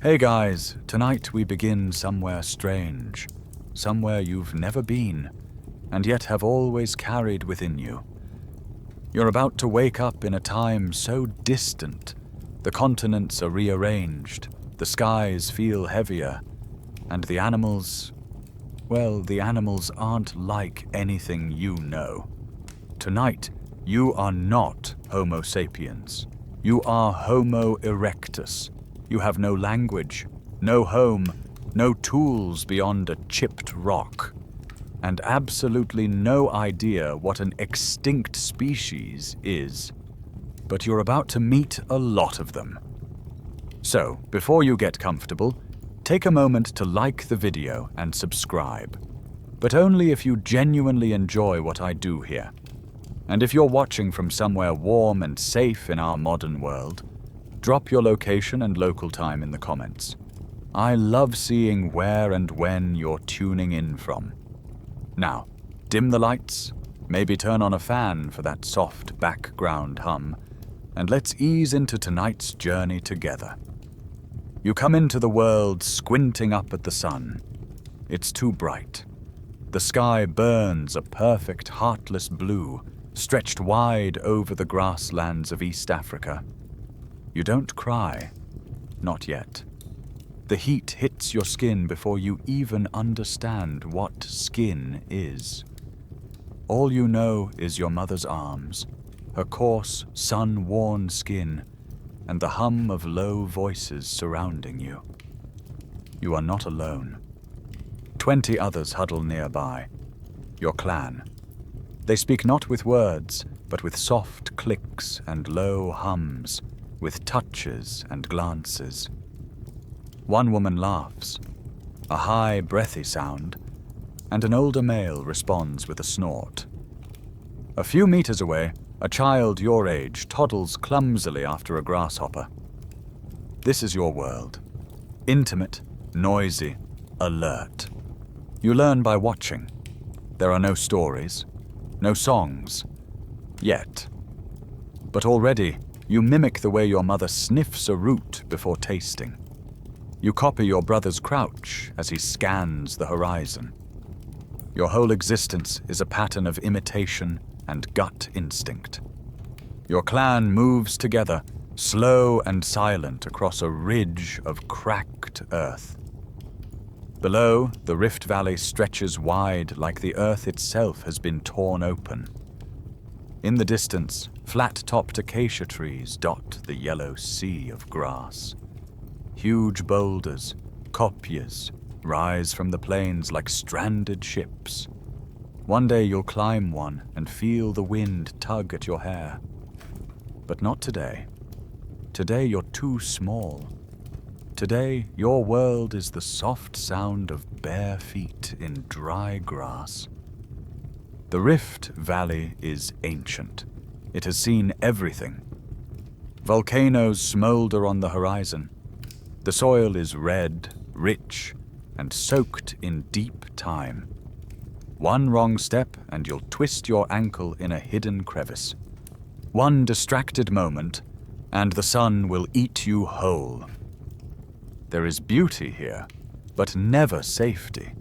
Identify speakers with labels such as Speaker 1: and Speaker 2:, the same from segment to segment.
Speaker 1: Hey guys, tonight we begin somewhere strange, somewhere you've never been, and yet have always carried within you. You're about to wake up in a time so distant, the continents are rearranged, the skies feel heavier, and the animals, well, the animals aren't like anything you know. Tonight, you are not Homo sapiens. You are Homo Erectus. You have no language, no home, no tools beyond a chipped rock, and absolutely no idea what an extinct species is. But you're about to meet a lot of them. So, before you get comfortable, take a moment to like the video and subscribe. But only if you genuinely enjoy what I do here. And if you're watching from somewhere warm and safe in our modern world, drop your location and local time in the comments. I love seeing where and when you're tuning in from. Now, dim the lights, maybe turn on a fan for that soft background hum, and let's ease into tonight's journey together. You come into the world squinting up at the sun. It's too bright. The sky burns a perfect heartless blue, stretched wide over the grasslands of East Africa. You don't cry. Not yet. The heat hits your skin before you even understand what skin is. All you know is your mother's arms, her coarse, sun-worn skin, and the hum of low voices surrounding you. You are not alone. 20 others huddle nearby. Your clan. They speak not with words, but with soft clicks and low hums, with touches and glances. One woman laughs, a high, breathy sound, and an older male responds with a snort. A few meters away, a child your age toddles clumsily after a grasshopper. This is your world. Intimate, noisy, alert. You learn by watching. There are no stories, no songs, yet. But already, you mimic the way your mother sniffs a root before tasting. You copy your brother's crouch as he scans the horizon. Your whole existence is a pattern of imitation and gut instinct. Your clan moves together, slow and silent across a ridge of cracked earth. Below, the Rift Valley stretches wide like the earth itself has been torn open. In the distance, flat-topped acacia trees dot the yellow sea of grass. Huge boulders, kopjes, rise from the plains like stranded ships. One day you'll climb one and feel the wind tug at your hair. But not today. Today you're too small. Today your world is the soft sound of bare feet in dry grass. The Rift Valley is ancient. It has seen everything. Volcanoes smolder on the horizon. The soil is red, rich, and soaked in deep time. One wrong step and you'll twist your ankle in a hidden crevice. One distracted moment, and the sun will eat you whole. There is beauty here, but never safety.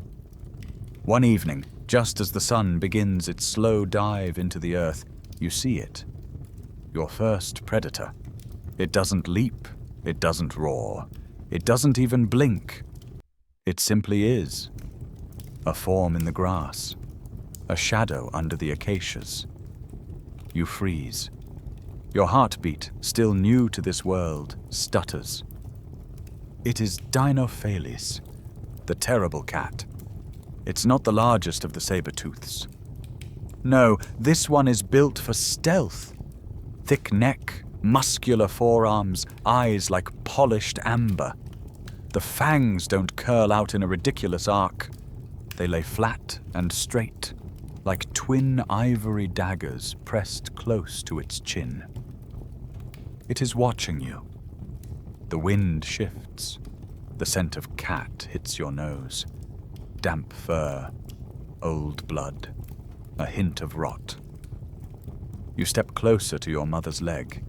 Speaker 1: One evening, just as the sun begins its slow dive into the earth, you see it. Your first predator. It doesn't leap, it doesn't roar, it doesn't even blink. It simply is. A form in the grass, a shadow under the acacias. You freeze. Your heartbeat, still new to this world, stutters. It is Dinophalis, the terrible cat. It's not the largest of the saber-tooths. No, this one is built for stealth. Thick neck, muscular forearms, eyes like polished amber. The fangs don't curl out in a ridiculous arc. They lay flat and straight, like twin ivory daggers pressed close to its chin. It is watching you. The wind shifts. The scent of cat hits your nose. Damp fur, old blood, a hint of rot. You step closer to your mother's leg,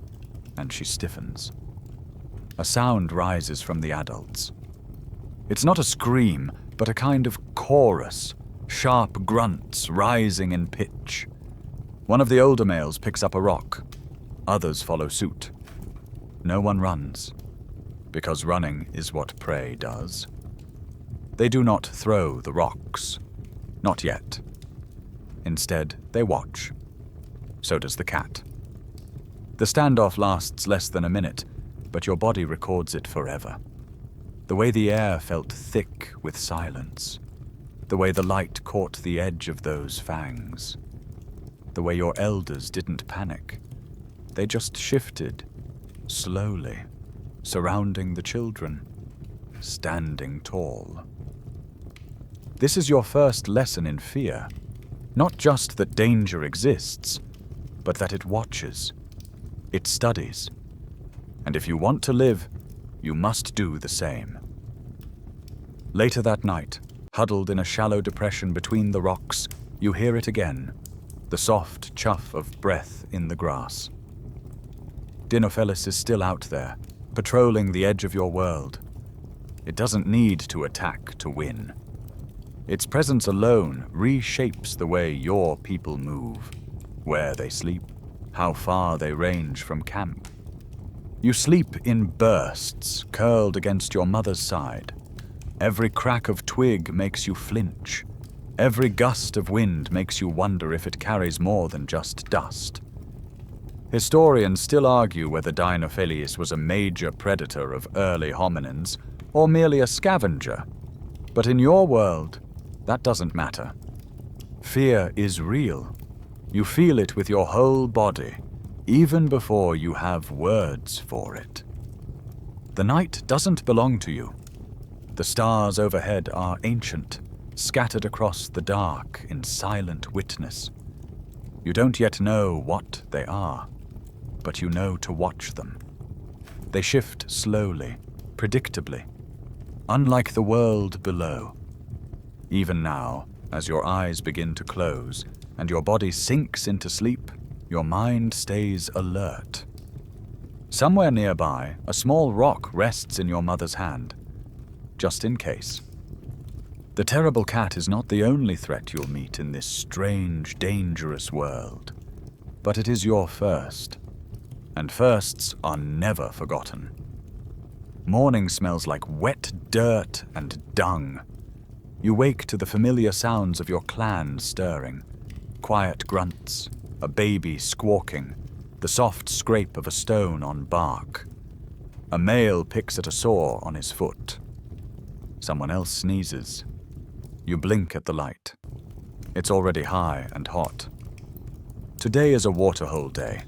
Speaker 1: and she stiffens. A sound rises from the adults. It's not a scream, but a kind of chorus, sharp grunts rising in pitch. One of the older males picks up a rock. Others follow suit. No one runs, because running is what prey does. They do not throw the rocks. Not yet. Instead, they watch. So does the cat. The standoff lasts less than a minute, but your body records it forever. The way the air felt thick with silence. The way the light caught the edge of those fangs. The way your elders didn't panic. They just shifted, slowly, surrounding the children, standing tall. This is your first lesson in fear. Not just that danger exists, but that it watches. It studies. And if you want to live, you must do the same. Later that night, huddled in a shallow depression between the rocks, you hear it again, the soft chuff of breath in the grass. Dinophelis is still out there, patrolling the edge of your world. It doesn't need to attack to win. Its presence alone reshapes the way your people move, where they sleep, how far they range from camp. You sleep in bursts, curled against your mother's side. Every crack of twig makes you flinch. Every gust of wind makes you wonder if it carries more than just dust. Historians still argue whether Dinophelis was a major predator of early hominins or merely a scavenger. But in your world, that doesn't matter. Fear is real. You feel it with your whole body, even before you have words for it. The night doesn't belong to you. The stars overhead are ancient, scattered across the dark in silent witness. You don't yet know what they are, but you know to watch them. They shift slowly, predictably, unlike the world below. Even now, as your eyes begin to close and your body sinks into sleep, your mind stays alert. Somewhere nearby, a small rock rests in your mother's hand, just in case. The terrible cat is not the only threat you'll meet in this strange, dangerous world, but it is your first, and firsts are never forgotten. Morning smells like wet dirt and dung. You wake to the familiar sounds of your clan stirring, quiet grunts, a baby squawking, the soft scrape of a stone on bark. A male picks at a sore on his foot. Someone else sneezes. You blink at the light. It's already high and hot. Today is a waterhole day.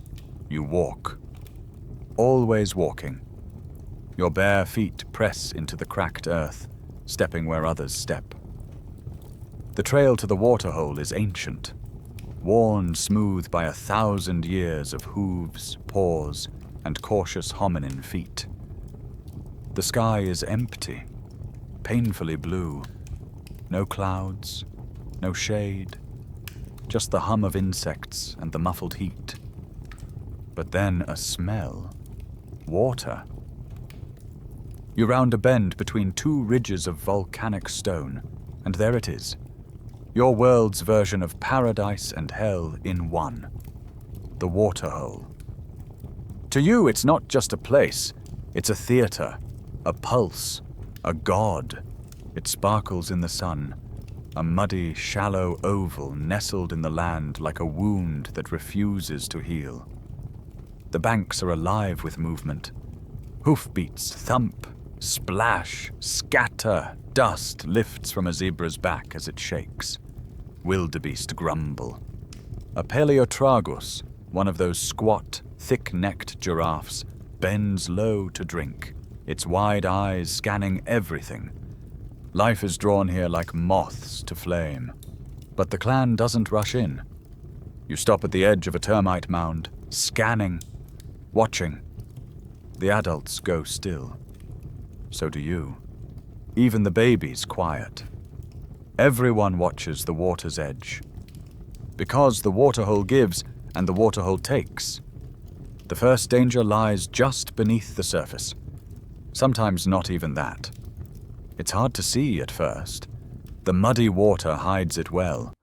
Speaker 1: You walk. Always walking. Your bare feet press into the cracked earth, stepping where others step. The trail to the waterhole is ancient, worn smooth by 1,000 years of hooves, paws, and cautious hominin feet. The sky is empty, painfully blue. No clouds, no shade, just the hum of insects and the muffled heat. But then a smell. Water. You round a bend between two ridges of volcanic stone, and there it is. Your world's version of paradise and hell in one. The waterhole. To you, it's not just a place. It's a theater, a pulse, a god. It sparkles in the sun, a muddy, shallow oval nestled in the land like a wound that refuses to heal. The banks are alive with movement. Hoofbeats thump, splash, scatter. Dust lifts from a zebra's back as it shakes. Wildebeest grumble. A paleotragus, one of those squat, thick-necked giraffes, bends low to drink, its wide eyes scanning everything. Life is drawn here like moths to flame. But the clan doesn't rush in. You stop at the edge of a termite mound, scanning, watching. The adults go still. So do you. Even the babies quiet. Everyone watches the water's edge. Because the waterhole gives and the waterhole takes. The first danger lies just beneath the surface. Sometimes not even that. It's hard to see at first. The muddy water hides it well,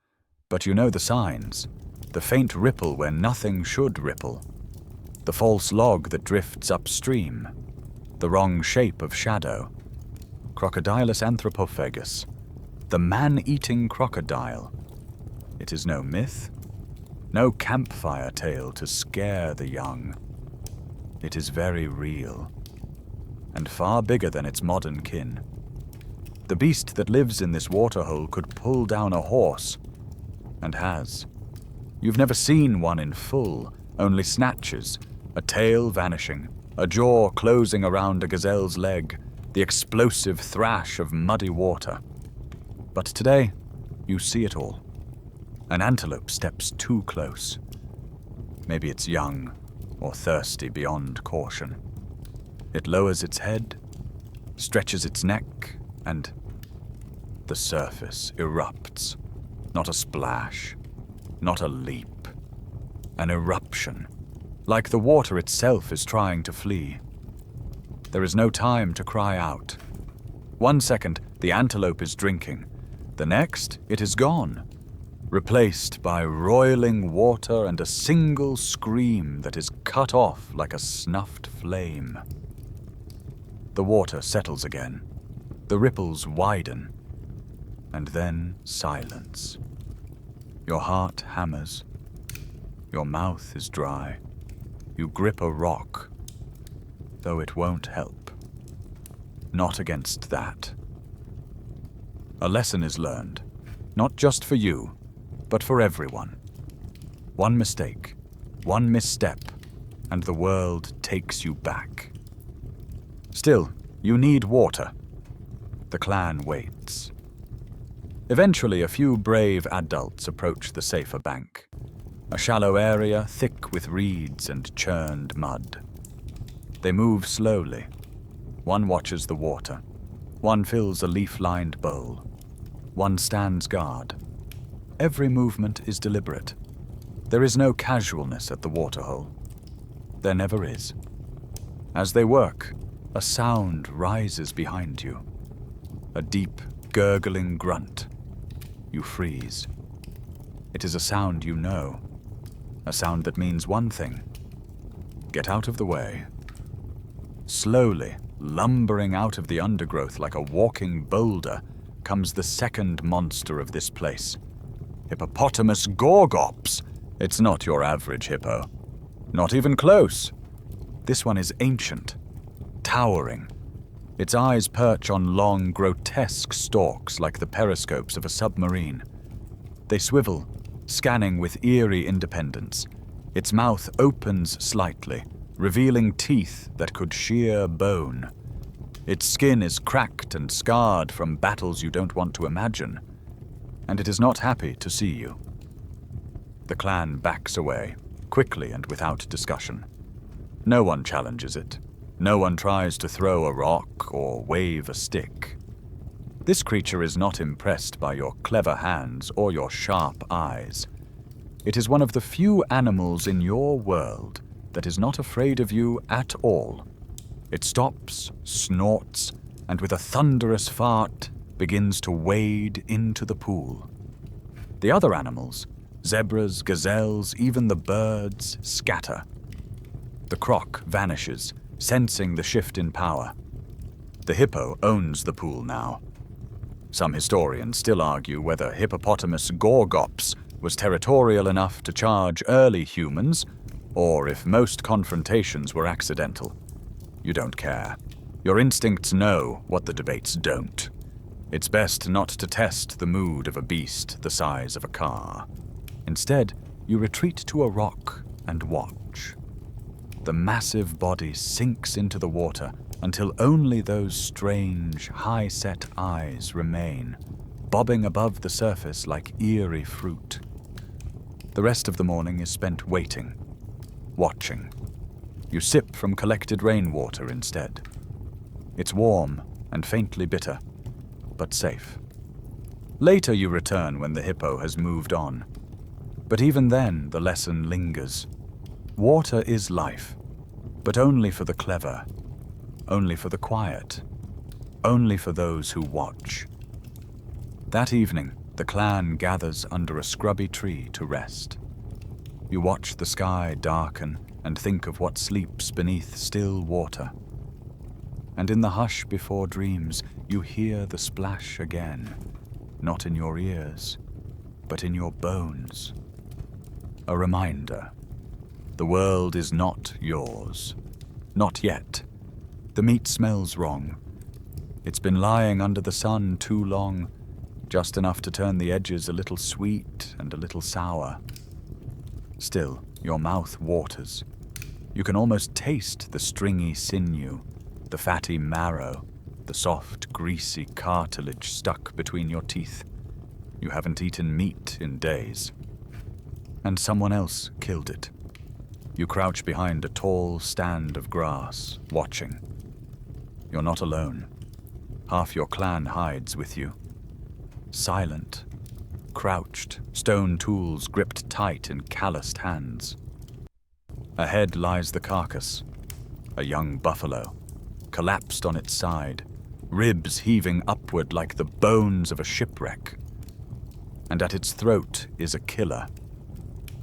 Speaker 1: but you know the signs. The faint ripple where nothing should ripple. The false log that drifts upstream. The wrong shape of shadow. Crocodilus anthropophagus. The man-eating crocodile. It is no myth. No campfire tale to scare the young. It is very real. And far bigger than its modern kin. The beast that lives in this waterhole could pull down a horse. And has. You've never seen one in full, only snatches, a tail vanishing, a jaw closing around a gazelle's leg, the explosive thrash of muddy water. But today, you see it all. An antelope steps too close. Maybe it's young, or thirsty beyond caution. It lowers its head, stretches its neck, and the surface erupts. Not a splash, not a leap. An eruption, like the water itself is trying to flee. There is no time to cry out. 1 second, the antelope is drinking. The next, it is gone, replaced by roiling water and a single scream that is cut off like a snuffed flame. The water settles again. The ripples widen. And then silence. Your heart hammers. Your mouth is dry. You grip a rock, though it won't help. Not against that. A lesson is learned, not just for you, but for everyone. One mistake, one misstep, and the world takes you back. Still, you need water. The clan waits. Eventually, a few brave adults approach the safer bank. A shallow area thick with reeds and churned mud. They move slowly. One watches the water. One fills a leaf-lined bowl. One stands guard. Every movement is deliberate. There is no casualness at the waterhole. There never is. As they work, a sound rises behind you. A deep, gurgling grunt. You freeze. It is a sound you know. A sound that means one thing. Get out of the way. Slowly, lumbering out of the undergrowth like a walking boulder, comes the second monster of this place. Hippopotamus gorgops. It's not your average hippo. Not even close. This one is ancient, towering. Its eyes perch on long, grotesque stalks like the periscopes of a submarine. They swivel, scanning with eerie independence. Its mouth opens slightly, revealing teeth that could shear bone. Its skin is cracked and scarred from battles you don't want to imagine, and it is not happy to see you. The clan backs away, quickly and without discussion. No one challenges it. No one tries to throw a rock or wave a stick. This creature is not impressed by your clever hands or your sharp eyes. It is one of the few animals in your world that is not afraid of you at all. It stops, snorts, and with a thunderous fart begins to wade into the pool. The other animals, zebras, gazelles, even the birds, scatter. The croc vanishes, sensing the shift in power. The hippo owns the pool now. Some historians still argue whether Hippopotamus gorgops was territorial enough to charge early humans, or if most confrontations were accidental. You don't care. Your instincts know what the debates don't. It's best not to test the mood of a beast the size of a car. Instead, you retreat to a rock and watch. The massive body sinks into the water until only those strange, high-set eyes remain, bobbing above the surface like eerie fruit. The rest of the morning is spent waiting, watching. You sip from collected rainwater instead. It's warm and faintly bitter, but safe. Later you return when the hippo has moved on. But even then, the lesson lingers. Water is life, but only for the clever. only for the quiet, only for those who watch. That evening, the clan gathers under a scrubby tree to rest. You watch the sky darken and think of what sleeps beneath still water. And in the hush before dreams, you hear the splash again, not in your ears, but in your bones. A reminder. The world is not yours. Not yet. The meat smells wrong. It's been lying under the sun too long, just enough to turn the edges a little sweet and a little sour. Still, your mouth waters. You can almost taste the stringy sinew, the fatty marrow, the soft, greasy cartilage stuck between your teeth. You haven't eaten meat in days. And someone else killed it. You crouch behind a tall stand of grass, watching. You're not alone. Half your clan hides with you. Silent, crouched, stone tools gripped tight in calloused hands. Ahead lies the carcass, a young buffalo, collapsed on its side, ribs heaving upward like the bones of a shipwreck. And at its throat is a killer.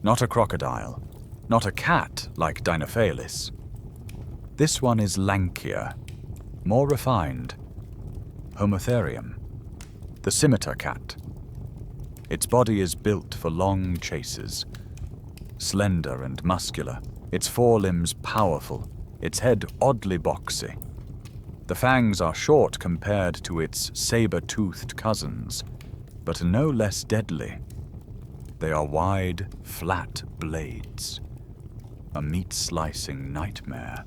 Speaker 1: Not a crocodile, not a cat like Dinophalis. This one is lankier, more refined. Homo Erectus, the scimitar cat. Its body is built for long chases. Slender and muscular, its forelimbs powerful, its head oddly boxy. The fangs are short compared to its saber-toothed cousins, but no less deadly. They are wide, flat blades. A meat-slicing nightmare.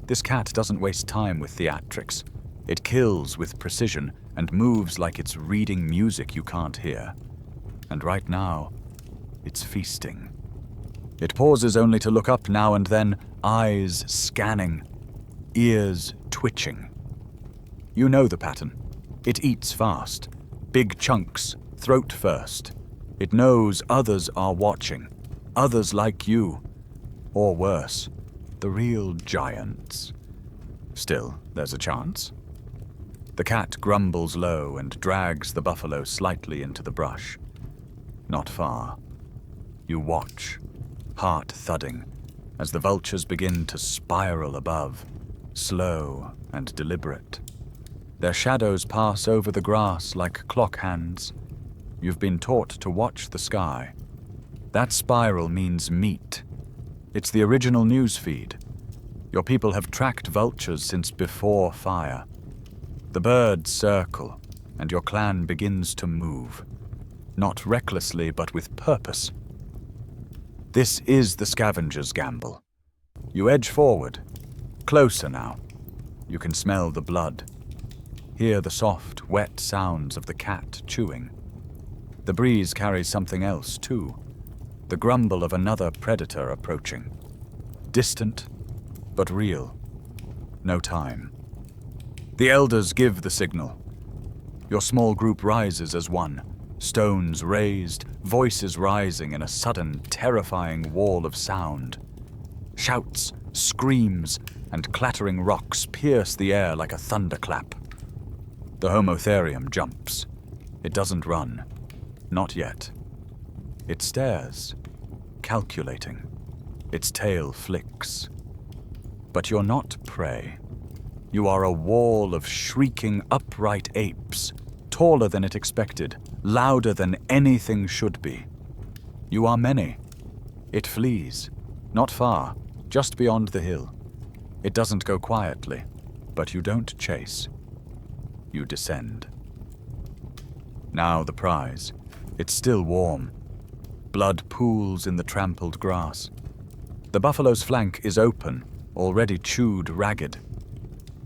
Speaker 1: This cat doesn't waste time with theatrics. It kills with precision and moves like it's reading music you can't hear. And right now, it's feasting. It pauses only to look up now and then, eyes scanning, ears twitching. You know the pattern. It eats fast, big chunks, throat first. It knows others are watching, others like you, or worse, the real giants. Still, there's a chance. The cat grumbles low and drags the buffalo slightly into the brush. Not far. You watch, heart thudding, as the vultures begin to spiral above, slow and deliberate. Their shadows pass over the grass like clock hands. You've been taught to watch the sky. That spiral means meat. It's the original news feed. Your people have tracked vultures since before fire. The birds circle, and your clan begins to move. Not recklessly, but with purpose. This is the scavenger's gamble. You edge forward. Closer now. You can smell the blood. Hear the soft, wet sounds of the cat chewing. The breeze carries something else, too. The grumble of another predator approaching. Distant, but real. No time. The elders give the signal. Your small group rises as one. Stones raised, voices rising in a sudden, terrifying wall of sound. Shouts, screams, and clattering rocks pierce the air like a thunderclap. The Homo Erectus jumps. It doesn't run. Not yet. It stares, calculating. Its tail flicks. But you're not prey. You are a wall of shrieking, upright apes, taller than it expected, louder than anything should be. You are many. It flees. Not far, just beyond the hill. It doesn't go quietly, but you don't chase. You descend. Now the prize. It's still warm. Blood pools in the trampled grass. The buffalo's flank is open, already chewed ragged.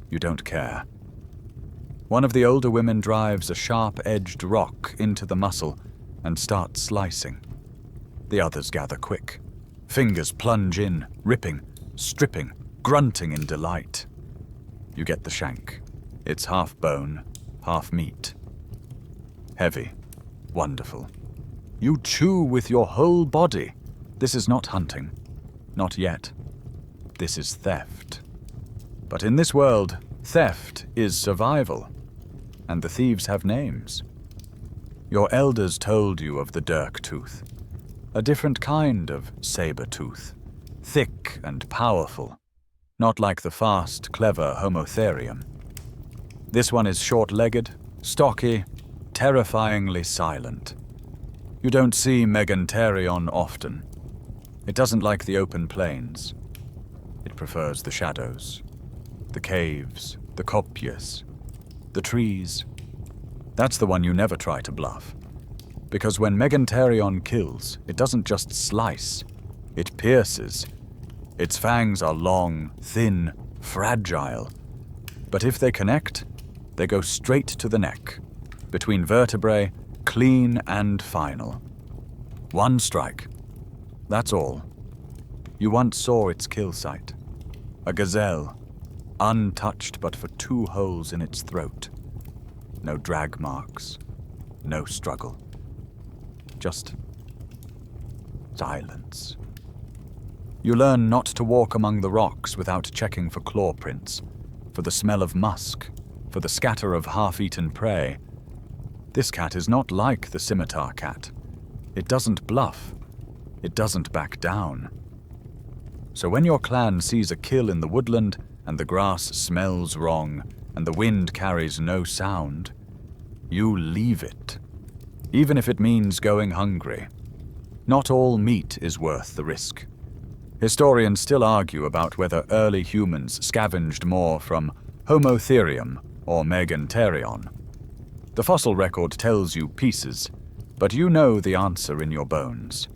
Speaker 1: You don't care. One of the older women drives a sharp-edged rock into the muscle and starts slicing. The others gather quick. Fingers plunge in, ripping, stripping, grunting in delight. You get the shank. It's half bone, half meat. Heavy. Wonderful. You chew with your whole body. This is not hunting. Not yet. This is theft. But in this world, theft is survival, and the thieves have names. Your elders told you of the dirk tooth, a different kind of saber tooth, thick and powerful, not like the fast, clever Homo Therium. This one is short-legged, stocky, terrifyingly silent. You don't see Meganterion often. It doesn't like the open plains. It prefers the shadows, the caves, the kopjes, the trees. That's the one you never try to bluff. Because when Meganterion kills, it doesn't just slice, it pierces. Its fangs are long, thin, fragile. But if they connect, they go straight to the neck, between vertebrae, clean and final. One strike. That's all. You once saw its kill site. A gazelle, untouched but for 2 holes in its throat. No drag marks, no struggle. Just silence. You learn not to walk among the rocks without checking for claw prints, for the smell of musk, for the scatter of half-eaten prey. This cat is not like the scimitar cat. It doesn't bluff. It doesn't back down. So when your clan sees a kill in the woodland, and the grass smells wrong, and the wind carries no sound, you leave it, even if it means going hungry. Not all meat is worth the risk. Historians still argue about whether early humans scavenged more from Homo Therium or Meganterion. The fossil record tells you pieces, but you know the answer in your bones.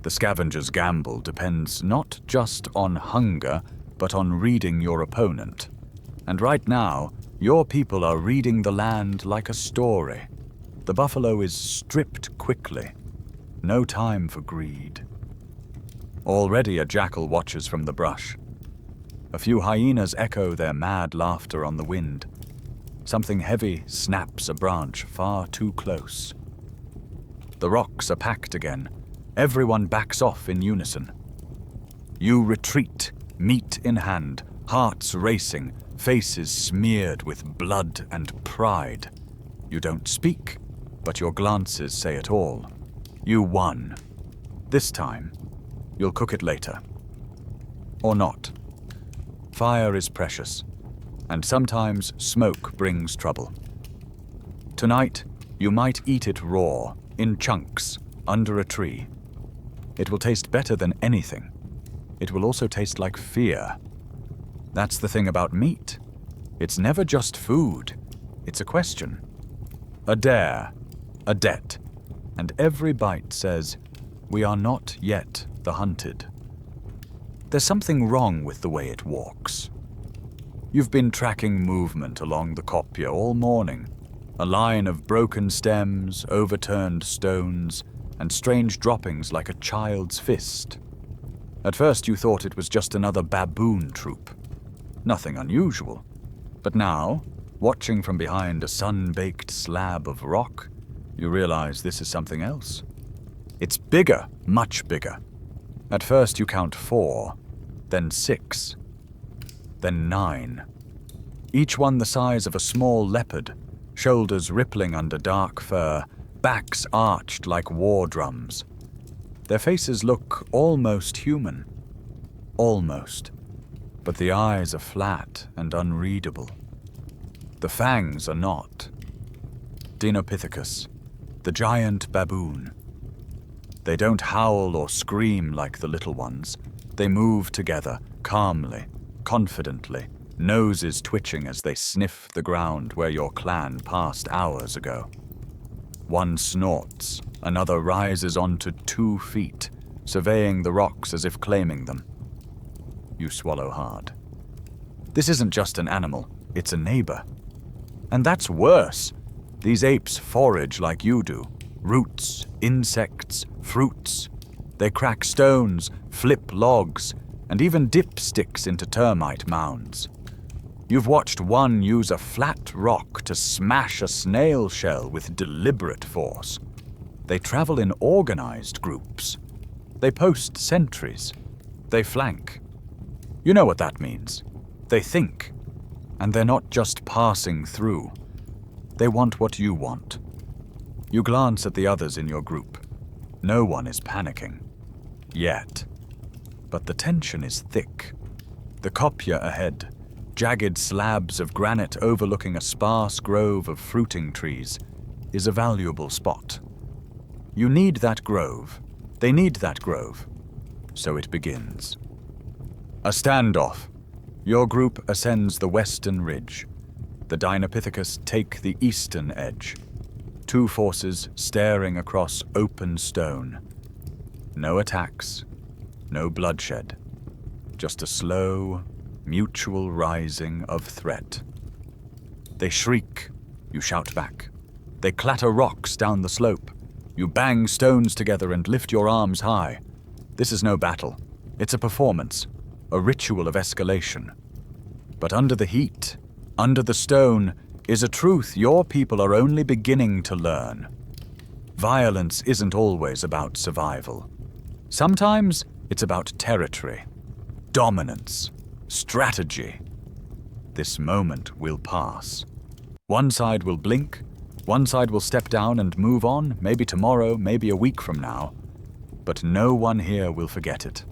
Speaker 1: The scavenger's gamble depends not just on hunger, but on reading your opponent. And right now, your people are reading the land like a story. The buffalo is stripped quickly. No time for greed. Already a jackal watches from the brush. A few hyenas echo their mad laughter on the wind. Something heavy snaps a branch far too close. The rocks are packed again. Everyone backs off in unison. You retreat, meat in hand, hearts racing, faces smeared with blood and pride. You don't speak, but your glances say it all. You won. This time, you'll cook it later. Or not. Fire is precious, and sometimes smoke brings trouble. Tonight, you might eat it raw, in chunks, under a tree. It will taste better than anything. It will also taste like fear. That's the thing about meat. It's never just food. It's a question. A dare. A debt. And every bite says, we are not yet the hunted. There's something wrong with the way it walks. You've been tracking movement along the kopje all morning. A line of broken stems, overturned stones, and strange droppings like a child's fist. At first you thought it was just another baboon troop. Nothing unusual. But now, watching from behind a sun-baked slab of rock, you realize this is something else. It's bigger, much bigger. At first you count 4, then 6, then 9. Each one the size of a small leopard, shoulders rippling under dark fur, backs arched like war drums. Their faces look almost human. Almost. But the eyes are flat and unreadable. The fangs are not. Dinopithecus, the giant baboon. They don't howl or scream like the little ones. They move together, calmly, confidently, noses twitching as they sniff the ground where your clan passed hours ago. One snorts, another rises onto 2 feet, surveying the rocks as if claiming them. You swallow hard. This isn't just an animal, it's a neighbor. And that's worse. These apes forage like you do. Roots, insects, fruits. They crack stones, flip logs, and even dip sticks into termite mounds. You've watched one use a flat rock to smash a snail shell with deliberate force. They travel in organized groups. They post sentries. They flank. You know what that means. They think. And they're not just passing through. They want what you want. You glance at the others in your group. No one is panicking. Yet. But the tension is thick. The kopje ahead, jagged slabs of granite overlooking a sparse grove of fruiting trees, is a valuable spot. You need that grove. They need that grove. So it begins. A standoff. Your group ascends the western ridge. The Dinopithecus take the eastern edge. Two forces staring across open stone. No attacks, no bloodshed. Just a slow, mutual rising of threat. They shriek, you shout back. They clatter rocks down the slope. You bang stones together and lift your arms high. This is no battle. It's a performance, a ritual of escalation. But under the heat, under the stone, is a truth your people are only beginning to learn. Violence isn't always about survival. Sometimes it's about territory, dominance, strategy. This moment will pass. One side will blink, one side will step down and move on, maybe tomorrow, maybe a week from now. But no one here will forget it.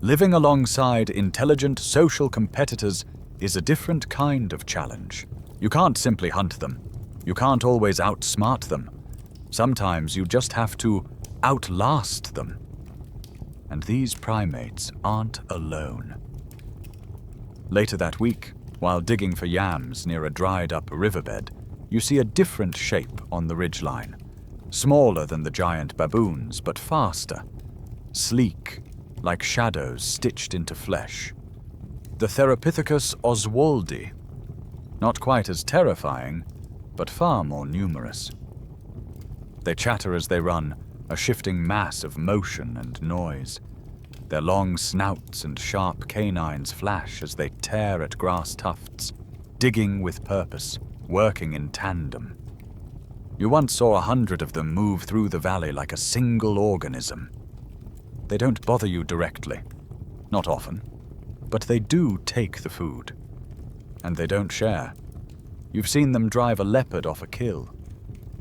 Speaker 1: Living alongside intelligent social competitors is a different kind of challenge. You can't simply hunt them. You can't always outsmart them. Sometimes you just have to outlast them. And these primates aren't alone. Later that week, while digging for yams near a dried-up riverbed, you see a different shape on the ridgeline. Smaller than the giant baboons, but faster. Sleek, like shadows stitched into flesh. The Therapithecus oswaldi. Not quite as terrifying, but far more numerous. They chatter as they run, a shifting mass of motion and noise. Their long snouts and sharp canines flash as they tear at grass tufts, digging with purpose, working in tandem. You once saw 100 of them move through the valley like a single organism. They don't bother you directly, not often, but they do take the food. And they don't share. You've seen them drive a leopard off a kill.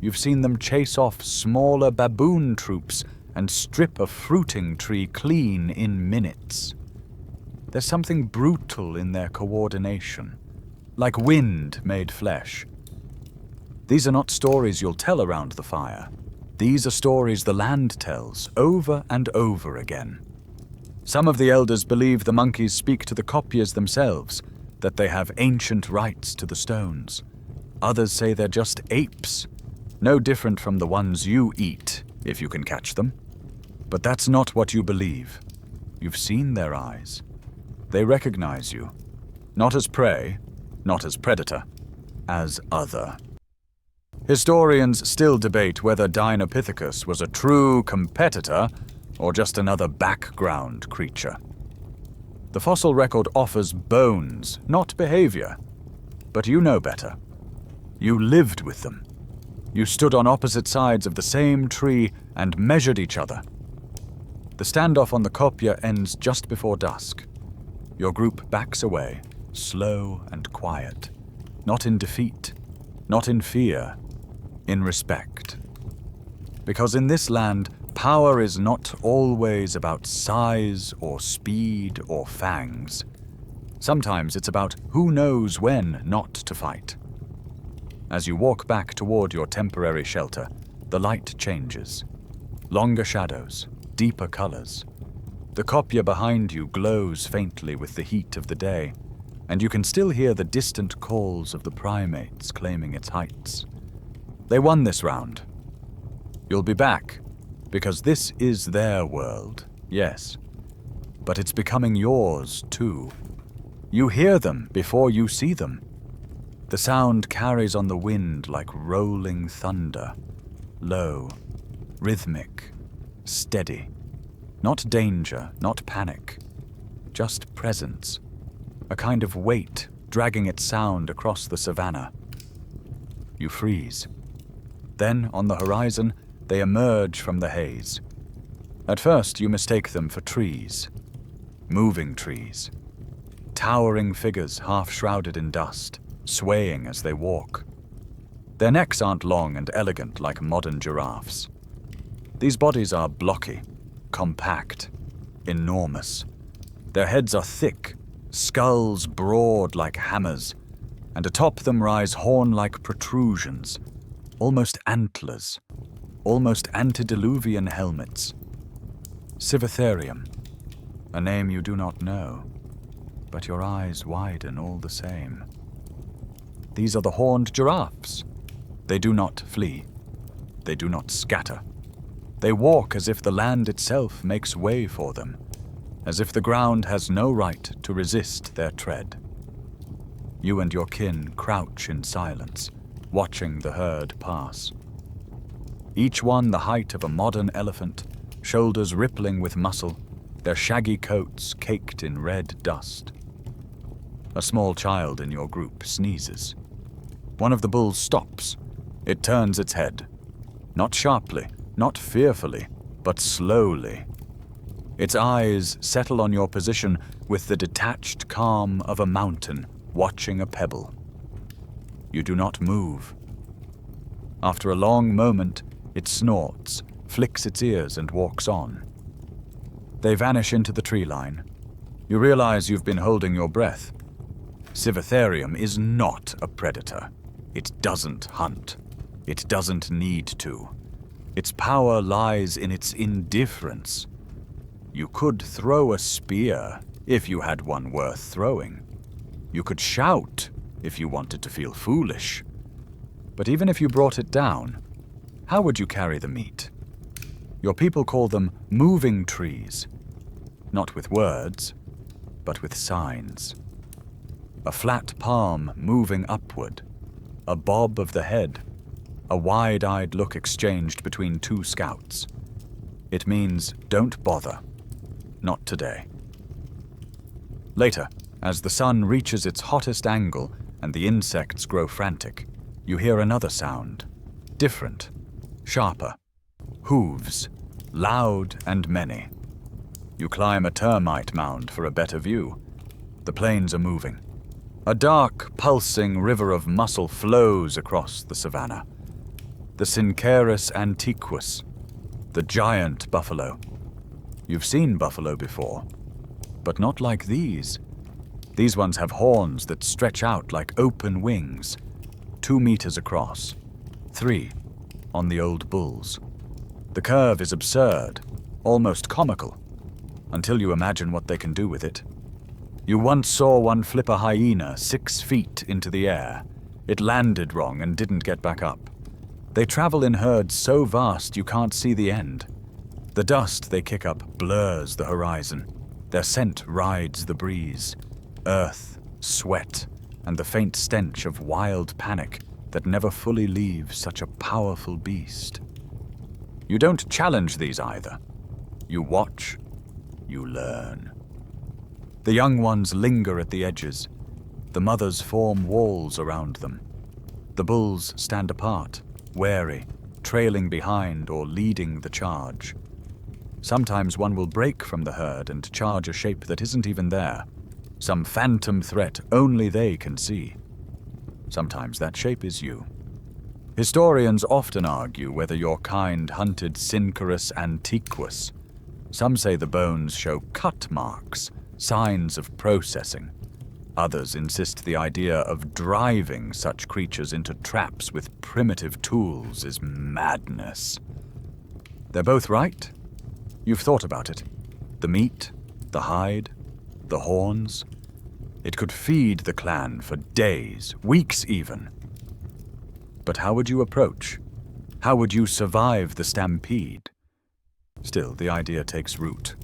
Speaker 1: You've seen them chase off smaller baboon troops and strip a fruiting tree clean in minutes. There's something brutal in their coordination, like wind made flesh. These are not stories you'll tell around the fire. These are stories the land tells over and over again. Some of the elders believe the monkeys speak to the kopjes themselves, that they have ancient rights to the stones. Others say they're just apes, no different from the ones you eat, if you can catch them. But that's not what you believe. You've seen their eyes. They recognize you, not as prey, not as predator, as other. Historians still debate whether Dinopithecus was a true competitor or just another background creature. The fossil record offers bones, not behavior. But you know better. You lived with them. You stood on opposite sides of the same tree and measured each other. The standoff on the kopje ends just before dusk. Your group backs away, slow and quiet. Not in defeat, not in fear, in respect. Because in this land, power is not always about size or speed or fangs. Sometimes it's about who knows when not to fight. As you walk back toward your temporary shelter, the light changes. Longer shadows, deeper colors. The kopje behind you glows faintly with the heat of the day, and you can still hear the distant calls of the primates claiming its heights. They won this round. You'll be back, because this is their world, yes. But it's becoming yours, too. You hear them before you see them. The sound carries on the wind like rolling thunder. Low, rhythmic, steady. Not danger, not panic. Just presence. A kind of weight dragging its sound across the savanna. You freeze. Then, on the horizon, they emerge from the haze. At first, you mistake them for trees. Moving trees. towering figures half shrouded in dust, swaying as they walk. Their necks aren't long and elegant like modern giraffes. These bodies are blocky, compact, enormous. Their heads are thick, skulls broad like hammers, and atop them rise horn-like protrusions, almost antlers, almost antediluvian helmets. Civatherium, a name you do not know, but your eyes widen all the same. These are the horned giraffes. They do not flee. They do not scatter. They walk as if the land itself makes way for them, as if the ground has no right to resist their tread. You and your kin crouch in silence, watching the herd pass. Each one the height of a modern elephant, shoulders rippling with muscle, their shaggy coats caked in red dust. A small child in your group sneezes. One of the bulls stops. It turns its head. Not sharply, not fearfully, but slowly. Its eyes settle on your position with the detached calm of a mountain watching a pebble. You do not move. After a long moment, it snorts, flicks its ears, and walks on. They vanish into the tree line. You realize you've been holding your breath. Civatherium is not a predator. It doesn't hunt. It doesn't need to. Its power lies in its indifference. You could throw a spear if you had one worth throwing. You could shout if you wanted to feel foolish. But even if you brought it down, how would you carry the meat? Your people call them moving trees, not with words, but with signs. A flat palm moving upward, a bob of the head, a wide-eyed look exchanged between two scouts. It means, don't bother. Not today. Later, as the sun reaches its hottest angle and the insects grow frantic, you hear another sound. Different, sharper. Hooves, loud and many. You climb a termite mound for a better view. The plains are moving. A dark, pulsing river of muscle flows across the savanna. The Syncerus antiquus, the giant buffalo. You've seen buffalo before, but not like these. These ones have horns that stretch out like open wings, 2 meters across, 3 on the old bulls. The curve is absurd, almost comical, until you imagine what they can do with it. You once saw one flip a hyena 6 feet into the air. It landed wrong and didn't get back up. They travel in herds so vast you can't see the end. The dust they kick up blurs the horizon. Their scent rides the breeze. Earth, sweat, and the faint stench of wild panic that never fully leaves such a powerful beast. You don't challenge these either. You watch, you learn. The young ones linger at the edges. The mothers form walls around them. The bulls stand apart, wary, trailing behind or leading the charge. Sometimes one will break from the herd and charge a shape that isn't even there, some phantom threat only they can see. Sometimes that shape is you. Historians often argue whether your kind hunted Syncerus antiquus. Some say the bones show cut marks, signs of processing. Others insist the idea of driving such creatures into traps with primitive tools is madness. They're both right. You've thought about it. The meat, the hide, the horns. It could feed the clan for days, weeks even. But how would you approach? How would you survive the stampede? Still, the idea takes root.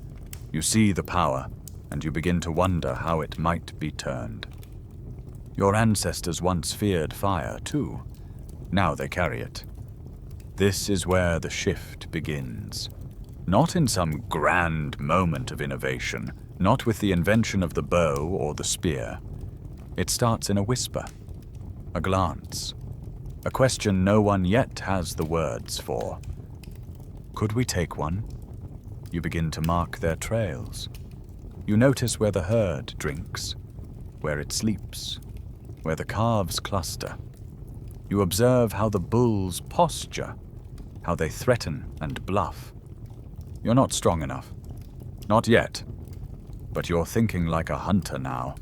Speaker 1: You see the power, and you begin to wonder how it might be turned. Your ancestors once feared fire, too. Now they carry it. This is where the shift begins. Not in some grand moment of innovation, not with the invention of the bow or the spear. It starts in a whisper, a glance, a question no one yet has the words for. Could we take one? You begin to mark their trails. You notice where the herd drinks, where it sleeps, where the calves cluster. You observe how the bulls posture, how they threaten and bluff. You're not strong enough. Not yet. But you're thinking like a hunter now,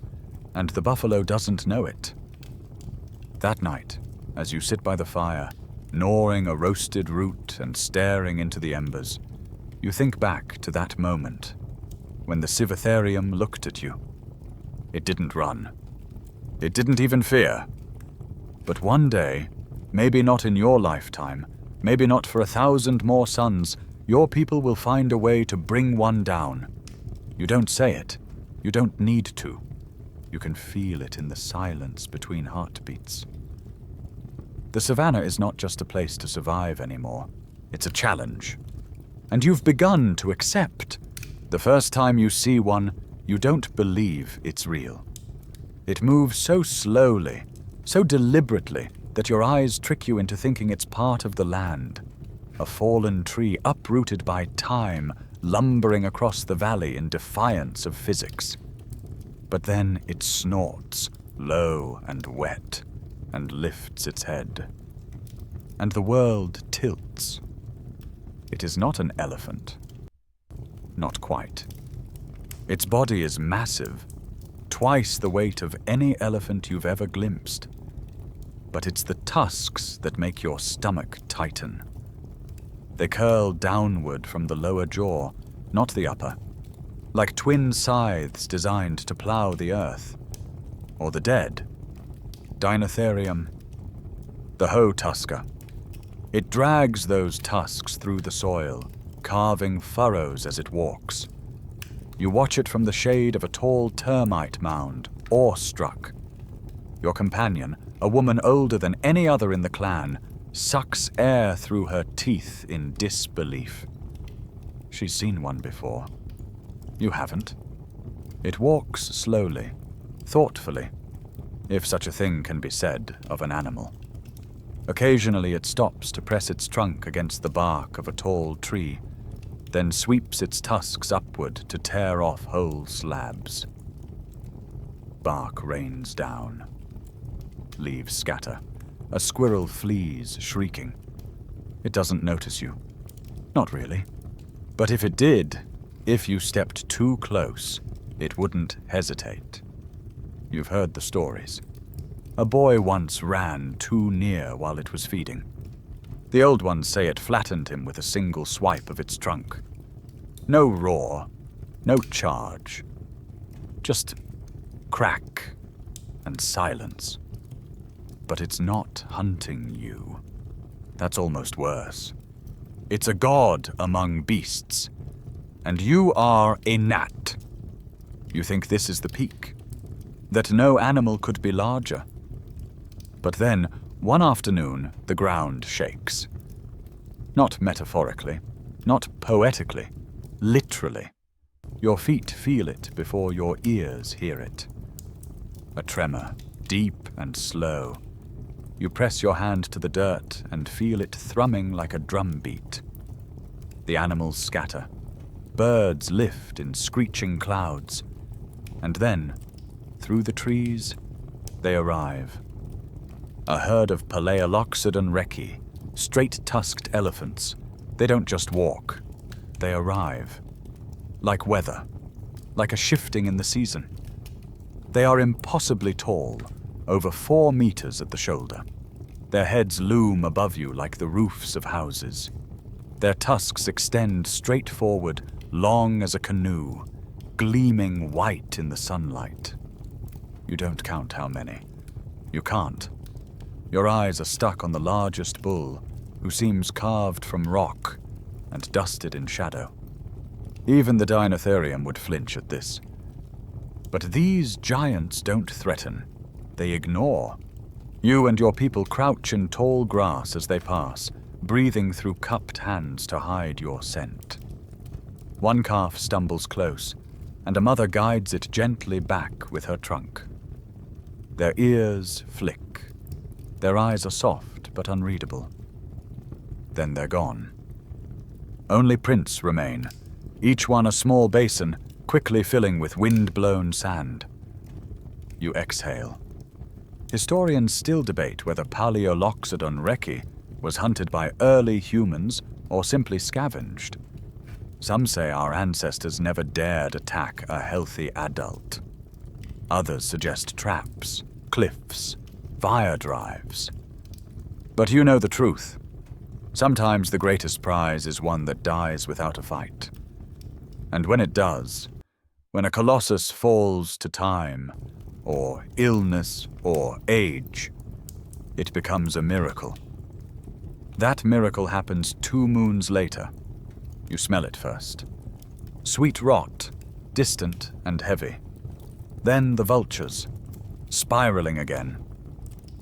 Speaker 1: and the buffalo doesn't know it. That night, as you sit by the fire, gnawing a roasted root and staring into the embers, you think back to that moment when the Civatherium looked at you. It didn't run. It didn't even fear. But one day, maybe not in your lifetime, maybe not for 1,000 more suns, your people will find a way to bring one down. You don't say it. You don't need to. You can feel it in the silence between heartbeats. The savanna is not just a place to survive anymore. It's a challenge. And you've begun to accept. The first time you see one, you don't believe it's real. It moves so slowly, so deliberately, that your eyes trick you into thinking it's part of the land. A fallen tree uprooted by time, lumbering across the valley in defiance of physics. But then it snorts, low and wet, and lifts its head. And the world tilts. It is not an elephant. Not quite. Its body is massive, twice the weight of any elephant you've ever glimpsed. But it's the tusks that make your stomach tighten. They curl downward from the lower jaw, not the upper, like twin scythes designed to plow the earth. Or the dead. Dinotherium. The hoe tusker. It drags those tusks through the soil, carving furrows as it walks. You watch it from the shade of a tall termite mound, awestruck. Your companion, a woman older than any other in the clan, sucks air through her teeth in disbelief. She's seen one before. You haven't. It walks slowly, thoughtfully, if such a thing can be said of an animal. Occasionally it stops to press its trunk against the bark of a tall tree, then sweeps its tusks upward to tear off whole slabs. Bark rains down. Leaves scatter. A squirrel flees, shrieking. It doesn't notice you. Not really. But if it did, if you stepped too close, it wouldn't hesitate. You've heard the stories. A boy once ran too near while it was feeding. The old ones say it flattened him with a single swipe of its trunk. No roar, no charge. Just crack and silence. But it's not hunting you. That's almost worse. It's a god among beasts. And you are a gnat. You think this is the peak. That no animal could be larger. But then, one afternoon, the ground shakes. Not metaphorically, not poetically, literally. Your feet feel it before your ears hear it. A tremor, deep and slow. You press your hand to the dirt and feel it thrumming like a drum beat. The animals scatter. Birds lift in screeching clouds. And then, through the trees, they arrive. A herd of Paleoloxodon recci, straight-tusked elephants. They don't just walk. They arrive. Like weather. Like a shifting in the season. They are impossibly tall, over 4 meters at the shoulder. Their heads loom above you like the roofs of houses. Their tusks extend straight forward, long as a canoe, gleaming white in the sunlight. You don't count how many. You can't. Your eyes are stuck on the largest bull, who seems carved from rock and dusted in shadow. Even the Dinotherium would flinch at this. But these giants don't threaten. They ignore. You and your people crouch in tall grass as they pass, breathing through cupped hands to hide your scent. One calf stumbles close, and a mother guides it gently back with her trunk. Their ears flick. Their eyes are soft but unreadable. Then they're gone. Only prints remain, each one a small basin, quickly filling with wind-blown sand. you exhale. Historians still debate whether Paleoloxodon reki was hunted by early humans or simply scavenged. Some say our ancestors never dared attack a healthy adult. Others suggest traps, cliffs, fire drives. But you know the truth. Sometimes the greatest prize is one that dies without a fight. And when it does, when a colossus falls to time, or illness, or age, it becomes a miracle. That miracle happens 2 moons later. You smell it first. Sweet rot, distant and heavy. Then the vultures, spiraling again.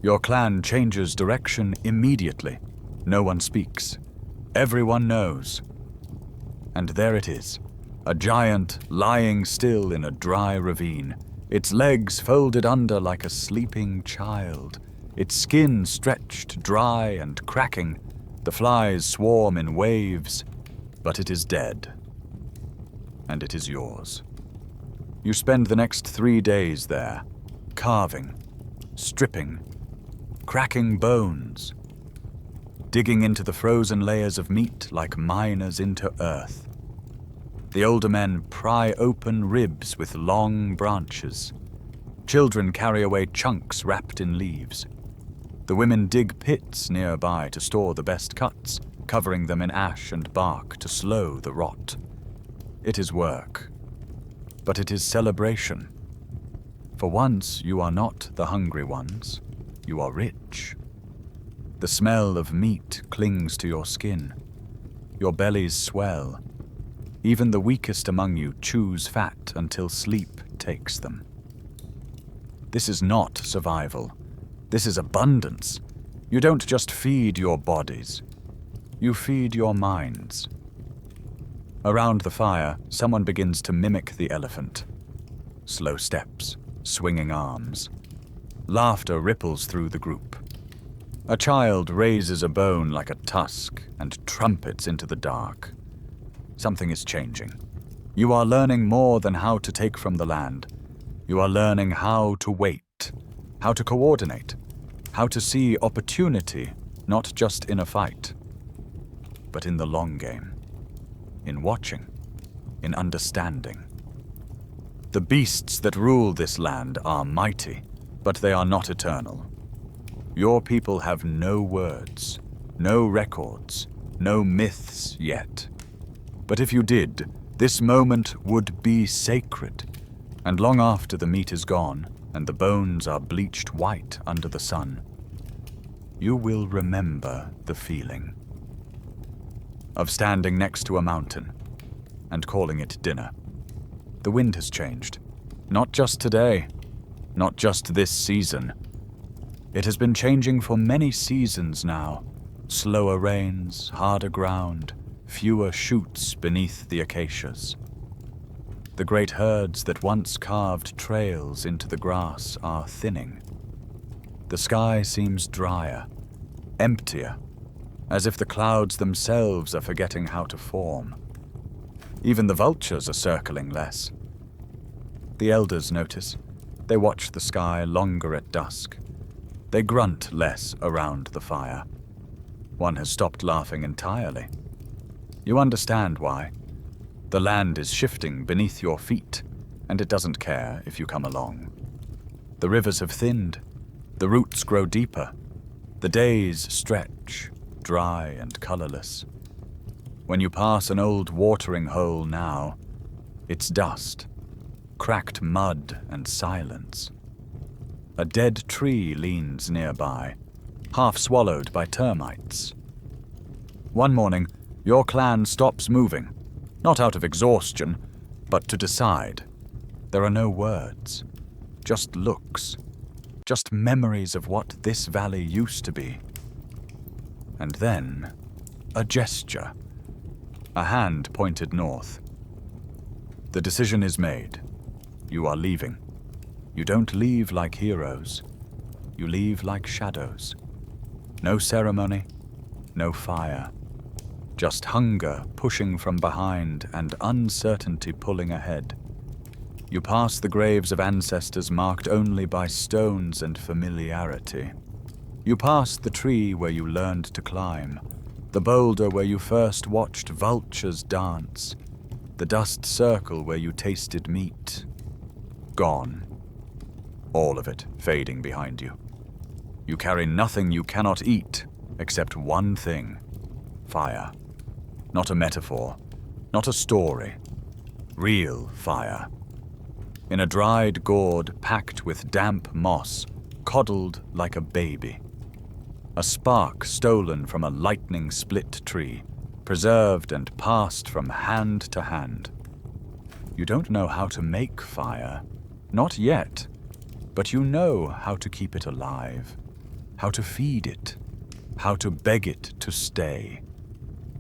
Speaker 1: Your clan changes direction immediately. No one speaks. Everyone knows. And there it is, a giant lying still in a dry ravine, its legs folded under like a sleeping child, its skin stretched dry and cracking. The flies swarm in waves, but it is dead. And it is yours. You spend the next 3 days there, carving, stripping, cracking bones, digging into the frozen layers of meat like miners into earth. The older men pry open ribs with long branches. Children carry away chunks wrapped in leaves. The women dig pits nearby to store the best cuts, covering them in ash and bark to slow the rot. It is work, but it is celebration. For once you are not the hungry ones, you are rich. The smell of meat clings to your skin. Your bellies swell. Even the weakest among you chews fat until sleep takes them. This is not survival. This is abundance. You don't just feed your bodies. You feed your minds. Around the fire, someone begins to mimic the elephant. Slow steps, swinging arms. Laughter ripples through the group. A child raises a bone like a tusk and trumpets into the dark. Something is changing. You are learning more than how to take from the land. You are learning how to wait, how to coordinate, how to see opportunity, not just in a fight, but in the long game, in watching, in understanding. The beasts that rule this land are mighty, but they are not eternal. Your people have no words, no records, no myths yet. But if you did, this moment would be sacred, and long after the meat is gone and the bones are bleached white under the sun, you will remember the feeling of standing next to a mountain and calling it dinner. The wind has changed. Not just today, not just this season. It has been changing for many seasons now. Slower rains, harder ground, fewer shoots beneath the acacias. The great herds that once carved trails into the grass are thinning. The sky seems drier, emptier, as if the clouds themselves are forgetting how to form. Even the vultures are circling less. The elders notice. They watch the sky longer at dusk. They grunt less around the fire. One has stopped laughing entirely. You understand why. The land is shifting beneath your feet, and it doesn't care if you come along. The rivers have thinned. The roots grow deeper. The days stretch, dry and colorless. When you pass an old watering hole now, it's dust, cracked mud and silence. A dead tree leans nearby, half swallowed by termites. One morning, your clan stops moving, not out of exhaustion, but to decide. There are no words, just looks, just memories of what this valley used to be. And then, a gesture, a hand pointed north. The decision is made. You are leaving. You don't leave like heroes. You leave like shadows. No ceremony, no fire. Just hunger pushing from behind and uncertainty pulling ahead. You pass the graves of ancestors marked only by stones and familiarity. You pass the tree where you learned to climb, the boulder where you first watched vultures dance, the dust circle where you tasted meat. Gone. All of it fading behind you. You carry nothing you cannot eat except one thing: fire. Not a metaphor, not a story. Real fire. In a dried gourd packed with damp moss, coddled like a baby. A spark stolen from a lightning-split tree, preserved and passed from hand to hand. You don't know how to make fire, not yet, but you know how to keep it alive, how to feed it, how to beg it to stay.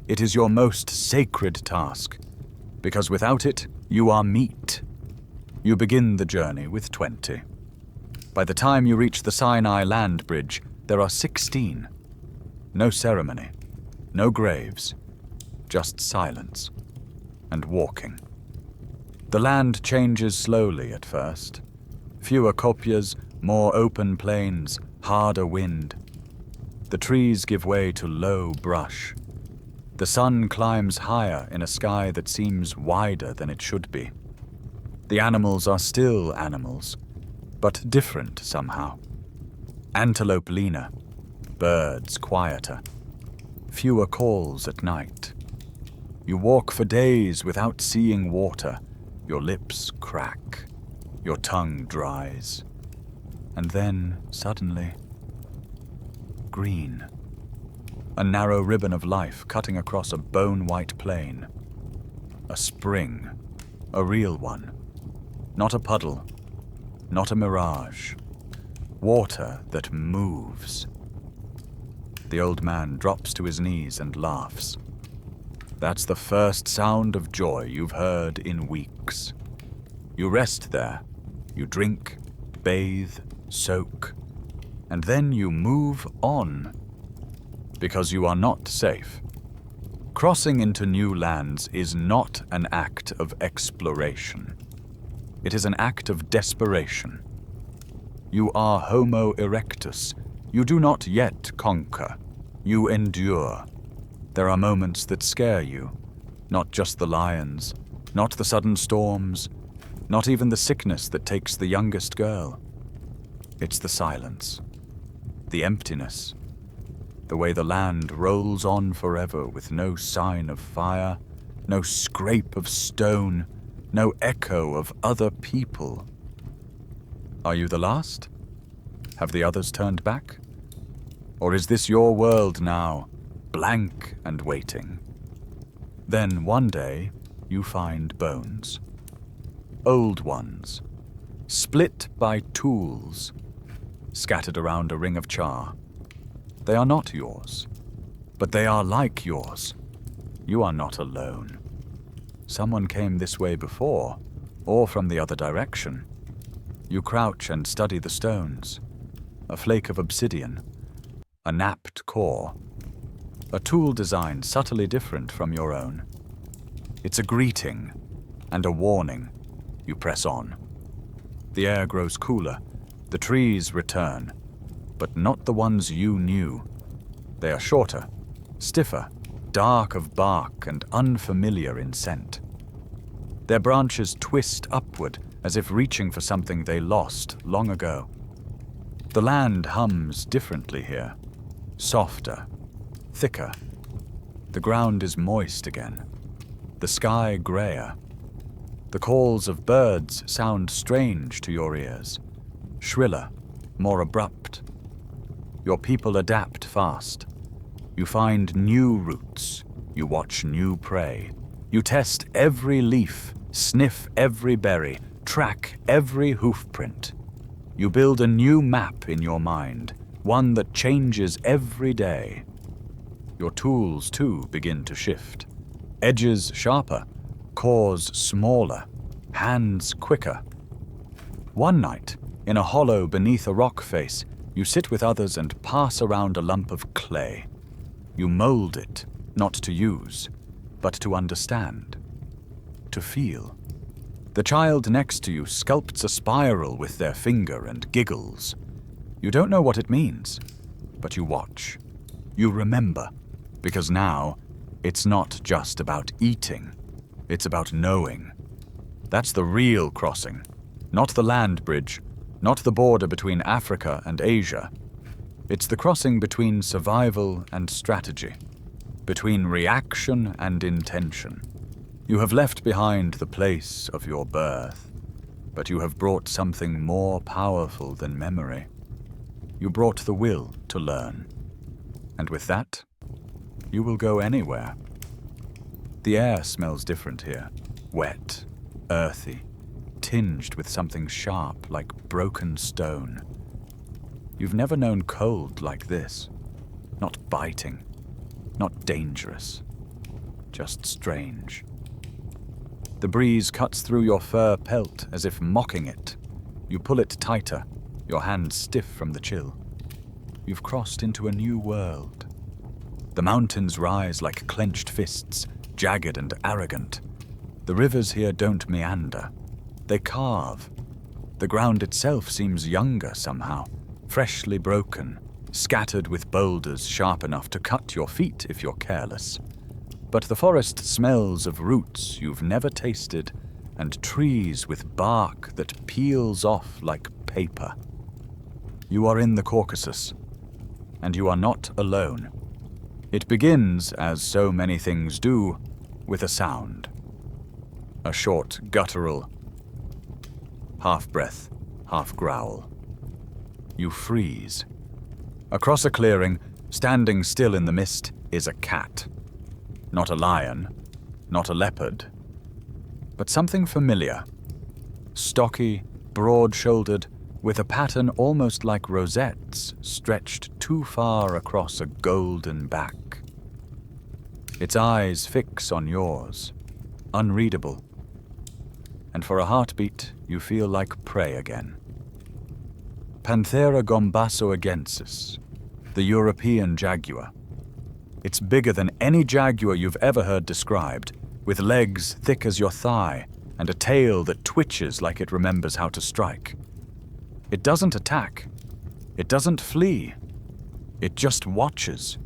Speaker 1: It is your most sacred task, because without it, you are meat. You begin the journey with 20. By the time you reach the Sinai land bridge, there are 16. No ceremony, no graves, just silence and walking. The land changes slowly at first. Fewer copias, more open plains, harder wind. The trees give way to low brush. The sun climbs higher in a sky that seems wider than it should be. The animals are still animals, but different somehow. Antelope leaner, birds quieter, fewer calls at night. You walk for days without seeing water. Your lips crack, your tongue dries. And then, suddenly, green. A narrow ribbon of life cutting across a bone-white plain. A spring, a real one. Not a puddle, not a mirage. Water that moves. The old man drops to his knees and laughs. That's the first sound of joy you've heard in weeks. You rest there. You drink, bathe, soak, and then you move on. Because you are not safe. Crossing into new lands is not an act of exploration. It is an act of desperation. You are Homo Erectus. You do not yet conquer. You endure. There are moments that scare you. Not just the lions, not the sudden storms, not even the sickness that takes the youngest girl. It's the silence, the emptiness, the way the land rolls on forever with no sign of fire, no scrape of stone, no echo of other people. Are you the last? Have the others turned back? Or is this your world now, blank and waiting? Then one day you find bones. Old ones, split by tools, scattered around a ring of char. They are not yours, but they are like yours. You are not alone. Someone came this way before, or from the other direction. You crouch and study the stones. A flake of obsidian, a napped core, a tool design subtly different from your own. It's a greeting and a warning. You press on. The air grows cooler. The trees return, but not the ones you knew. They are shorter, stiffer, dark of bark and unfamiliar in scent. Their branches twist upward as if reaching for something they lost long ago. The land hums differently here, softer, thicker. The ground is moist again, the sky grayer. The calls of birds sound strange to your ears, shriller, more abrupt. Your people adapt fast. You find new routes. You watch new prey. You test every leaf, sniff every berry, track every hoofprint. You build a new map in your mind, one that changes every day. Your tools, too, begin to shift. Edges sharper, cores smaller, hands quicker. One night, in a hollow beneath a rock face, you sit with others and pass around a lump of clay. You mold it, not to use, but to understand, to feel. The child next to you sculpts a spiral with their finger and giggles. You don't know what it means, but you watch. You remember, because now it's not just about eating, it's about knowing. That's the real crossing, not the land bridge, not the border between Africa and Asia. It's the crossing between survival and strategy, between reaction and intention. You have left behind the place of your birth, but you have brought something more powerful than memory. You brought the will to learn, and with that, you will go anywhere. The air smells different here, wet, earthy, tinged with something sharp like broken stone. You've never known cold like this, not biting, not dangerous, just strange. The breeze cuts through your fur pelt as if mocking it. You pull it tighter, your hands stiff from the chill. You've crossed into a new world. The mountains rise like clenched fists, jagged and arrogant. The rivers here don't meander. They carve. The ground itself seems younger somehow, freshly broken, scattered with boulders sharp enough to cut your feet if you're careless. But the forest smells of roots you've never tasted and trees with bark that peels off like paper. You are in the Caucasus, and you are not alone. It begins, as so many things do, with a sound. A short, guttural, half-breath, half-growl. You freeze. Across a clearing, standing still in the mist, is a cat. Not a lion, not a leopard, but something familiar. Stocky, broad-shouldered, with a pattern almost like rosettes stretched too far across a golden back. Its eyes fix on yours, unreadable, and for a heartbeat you feel like prey again. Panthera gombasoagensis, the European jaguar. It's bigger than any jaguar you've ever heard described, with legs thick as your thigh and a tail that twitches like it remembers how to strike. It doesn't attack. It doesn't flee. It just watches.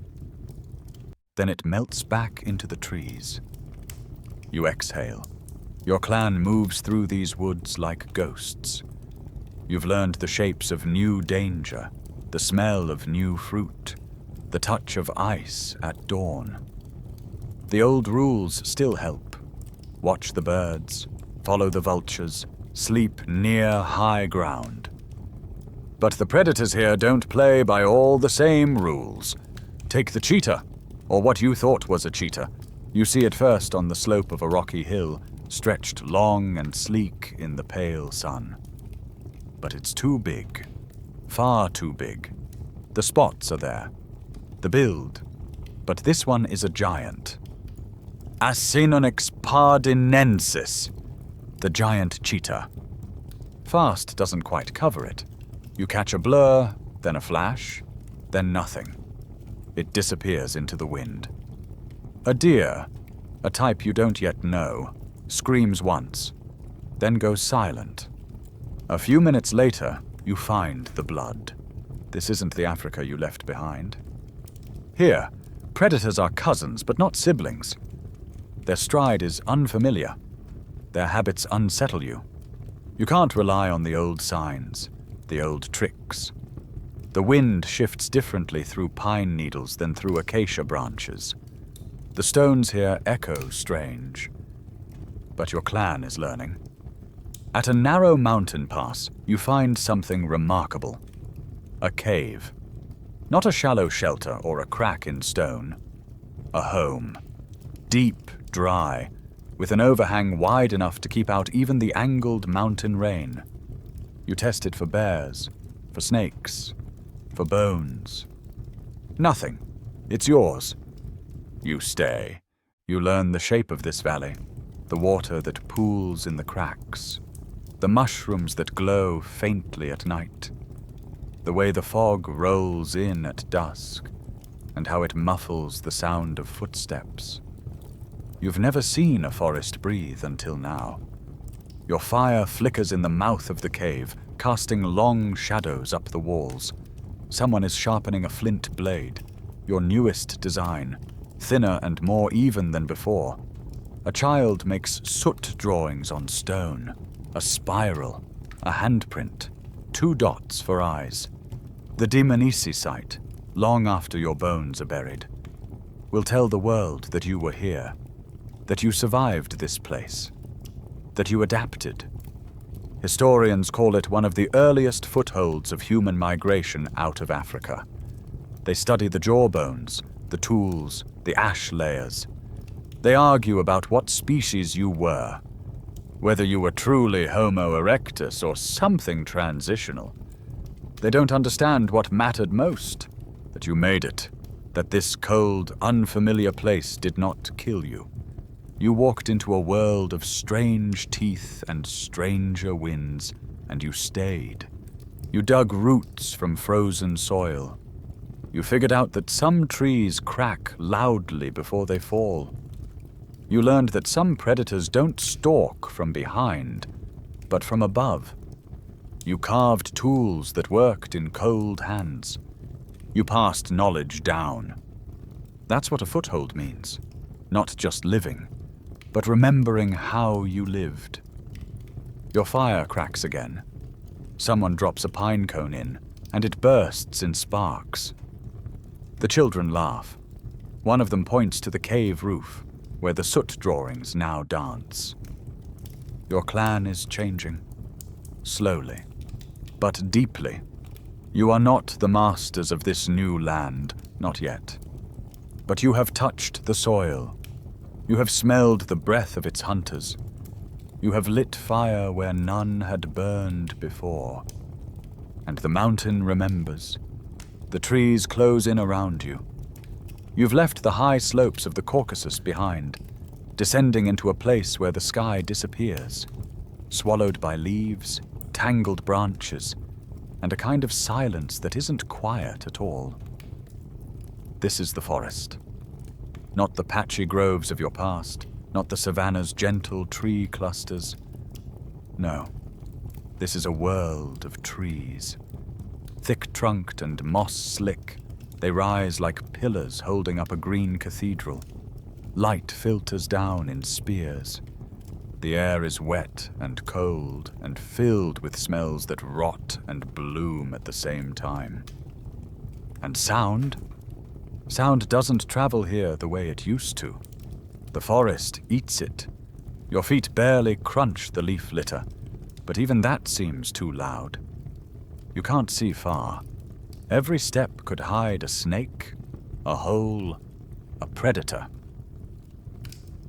Speaker 1: Then it melts back into the trees. You exhale. Your clan moves through these woods like ghosts. You've learned the shapes of new danger, the smell of new fruit, the touch of ice at dawn. The old rules still help. Watch the birds, follow the vultures, sleep near high ground. But the predators here don't play by all the same rules. Take the cheetah, or what you thought was a cheetah. You see it first on the slope of a rocky hill, stretched long and sleek in the pale sun. But it's too big. Far too big. The spots are there. The build. But this one is a giant. Acinonyx pardinensis, the giant cheetah. Fast doesn't quite cover it. You catch a blur, then a flash, then nothing. It disappears into the wind. A deer, a type you don't yet know, screams once, then goes silent. A few minutes later, you find the blood. This isn't the Africa you left behind. Here, predators are cousins, but not siblings. Their stride is unfamiliar. Their habits unsettle you. You can't rely on the old signs, the old tricks. The wind shifts differently through pine needles than through acacia branches. The stones here echo strange. But your clan is learning. At a narrow mountain pass, you find something remarkable. A cave. Not a shallow shelter or a crack in stone. A home. Deep, dry, with an overhang wide enough to keep out even the angled mountain rain. You test it for bears, for snakes, for bones. Nothing. It's yours. You stay. You learn the shape of this valley, the water that pools in the cracks, the mushrooms that glow faintly at night, the way the fog rolls in at dusk, and how it muffles the sound of footsteps. You've never seen a forest breathe until now. Your fire flickers in the mouth of the cave, casting long shadows up the walls. Someone is sharpening a flint blade, your newest design, thinner and more even than before. A child makes soot drawings on stone, a spiral, a handprint, 2 dots for eyes. The Demonisi site, long after your bones are buried, will tell the world that you were here, that you survived this place, that you adapted. Historians call it one of the earliest footholds of human migration out of Africa. They study the jawbones, the tools, the ash layers. They argue about what species you were, whether you were truly Homo erectus or something transitional. They don't understand what mattered most, that you made it, that this cold, unfamiliar place did not kill you. You walked into a world of strange teeth and stranger winds, and you stayed. You dug roots from frozen soil. You figured out that some trees crack loudly before they fall. You learned that some predators don't stalk from behind, but from above. You carved tools that worked in cold hands. You passed knowledge down. That's what a foothold means. Not just living, but remembering how you lived. Your fire cracks again. Someone drops a pine cone in, and it bursts in sparks. The children laugh. One of them points to the cave roof, where the soot drawings now dance. Your clan is changing. Slowly, but deeply. You are not the masters of this new land, not yet. But you have touched the soil. You have smelled the breath of its hunters. You have lit fire where none had burned before. And the mountain remembers. The trees close in around you. You've left the high slopes of the Caucasus behind, descending into a place where the sky disappears, swallowed by leaves, tangled branches, and a kind of silence that isn't quiet at all. This is the forest. Not the patchy groves of your past, not the savanna's gentle tree clusters. No, this is a world of trees. Thick-trunked and moss-slick, they rise like pillars holding up a green cathedral. Light filters down in spears. The air is wet and cold and filled with smells that rot and bloom at the same time. And sound? Sound doesn't travel here the way it used to. The forest eats it. Your feet barely crunch the leaf litter, but even that seems too loud. You can't see far. Every step could hide a snake, a hole, a predator.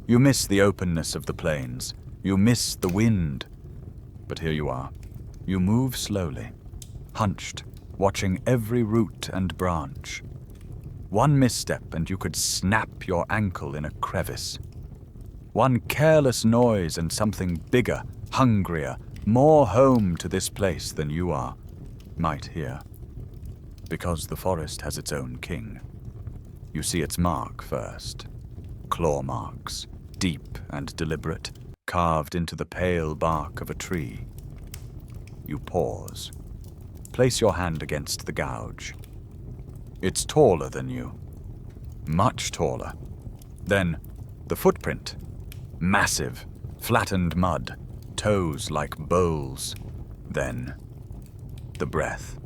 Speaker 1: You miss the openness of the plains. You miss the wind. But here you are. You move slowly, hunched, watching every root and branch. One misstep and you could snap your ankle in a crevice. One careless noise and something bigger, hungrier, more home to this place than you are, might hear. Because the forest has its own king. You see its mark first. Claw marks, deep and deliberate, carved into the pale bark of a tree. You pause. Place your hand against the gouge. It's taller than you. Much taller. Then, the footprint. Massive, flattened mud, toes like bowls. Then, the breath.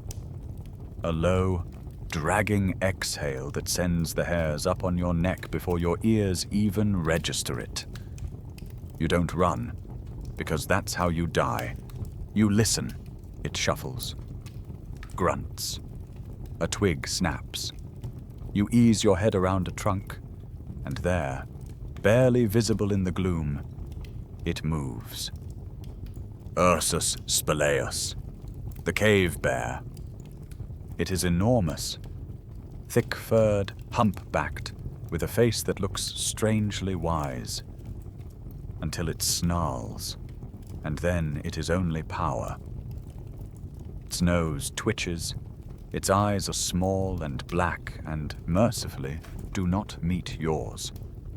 Speaker 1: A low, dragging exhale that sends the hairs up on your neck before your ears even register it. You don't run, because that's how you die. You listen. It shuffles. Grunts. A twig snaps. You ease your head around a trunk, and there, barely visible in the gloom, it moves. Ursus spelaeus, the cave bear. It is enormous, thick-furred, hump-backed, with a face that looks strangely wise. Until it snarls, and then it is only power. Its nose twitches, its eyes are small and black and, mercifully, do not meet yours.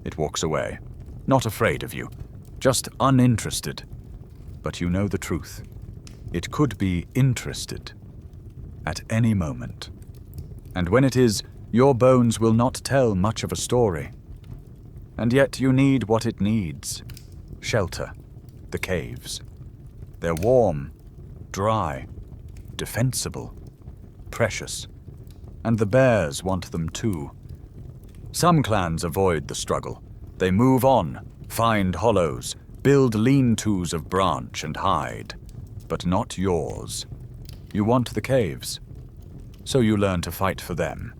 Speaker 1: It walks away, not afraid of you, just uninterested. but you know the truth. It could be interested at any moment. And when it is, your bones will not tell much of a story. And yet you need what it needs. Shelter. The caves. They're warm, dry, defensible, precious. And the bears want them too. Some clans avoid the struggle. They move on, find hollows, build lean-tos of branch and hide. But not yours. You want the caves. So you learn to fight for them.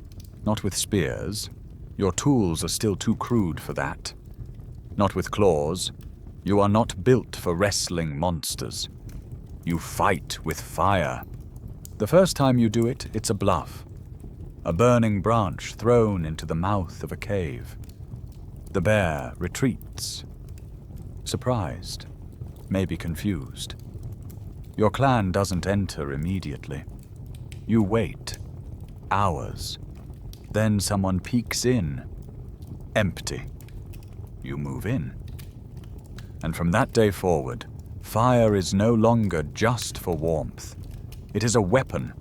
Speaker 1: Not with spears. Your tools are still too crude for that. Not with claws. You are not built for wrestling monsters. You fight with fire. The first time you do it, it's a bluff. A burning branch thrown into the mouth of a cave. The bear retreats. Surprised. Maybe confused. Your clan doesn't enter immediately. You wait. Hours. Then someone peeks in. Empty. You move in. And from that day forward, fire is no longer just for warmth. It is a weapon.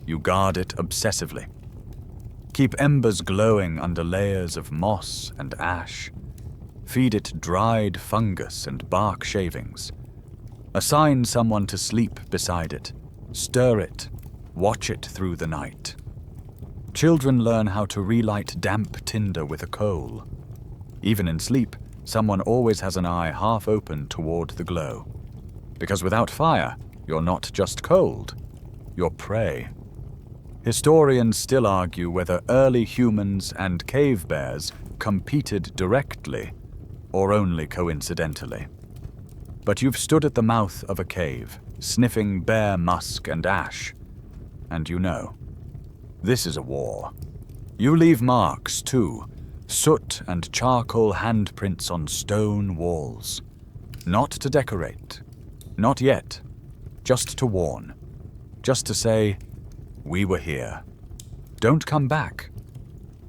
Speaker 1: You guard it obsessively. Keep embers glowing under layers of moss and ash. Feed it dried fungus and bark shavings. Assign someone to sleep beside it. Stir it. Watch it through the night. Children learn how to relight damp tinder with a coal. Even in sleep, someone always has an eye half open toward the glow. Because without fire, you're not just cold, you're prey. Historians still argue whether early humans and cave bears competed directly or only coincidentally. But you've stood at the mouth of a cave, sniffing bear musk and ash, and you know. This is a war. You leave marks, too. Soot and charcoal handprints on stone walls. Not to decorate. Not yet. Just to warn. Just to say, we were here. Don't come back.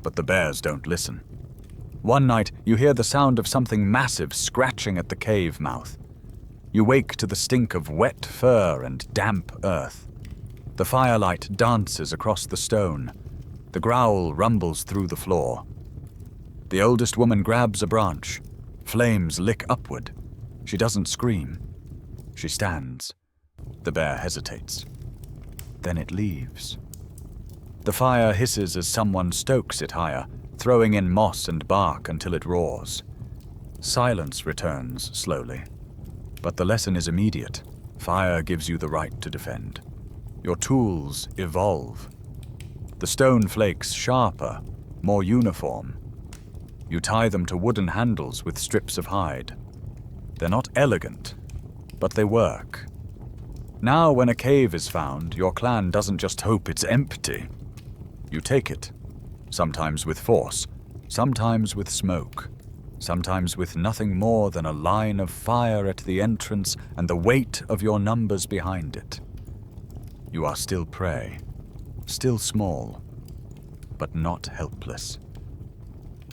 Speaker 1: But the bears don't listen. One night, you hear the sound of something massive scratching at the cave mouth. You wake to the stink of wet fur and damp earth. The firelight dances across the stone. The growl rumbles through the floor. The oldest woman grabs a branch. Flames lick upward. She doesn't scream. She stands. The bear hesitates. Then it leaves. The fire hisses as someone stokes it higher, throwing in moss and bark until it roars. Silence returns slowly. But the lesson is immediate. Fire gives you the right to defend. Your tools evolve. The stone flakes sharper, more uniform. You tie them to wooden handles with strips of hide. They're not elegant, but they work. Now when a cave is found, your clan doesn't just hope it's empty. You take it, sometimes with force, sometimes with smoke, sometimes with nothing more than a line of fire at the entrance and the weight of your numbers behind it. You are still prey, still small, but not helpless.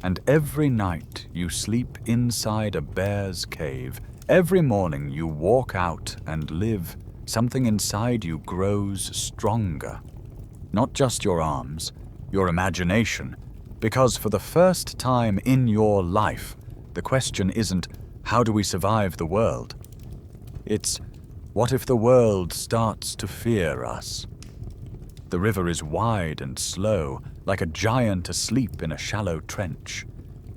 Speaker 1: And every night you sleep inside a bear's cave. Every morning you walk out and live. Something inside you grows stronger. Not just your arms, your imagination. Because for the first time in your life, the question isn't, how do we survive the world? It's, what if the world starts to fear us? The river is wide and slow, like a giant asleep in a shallow trench.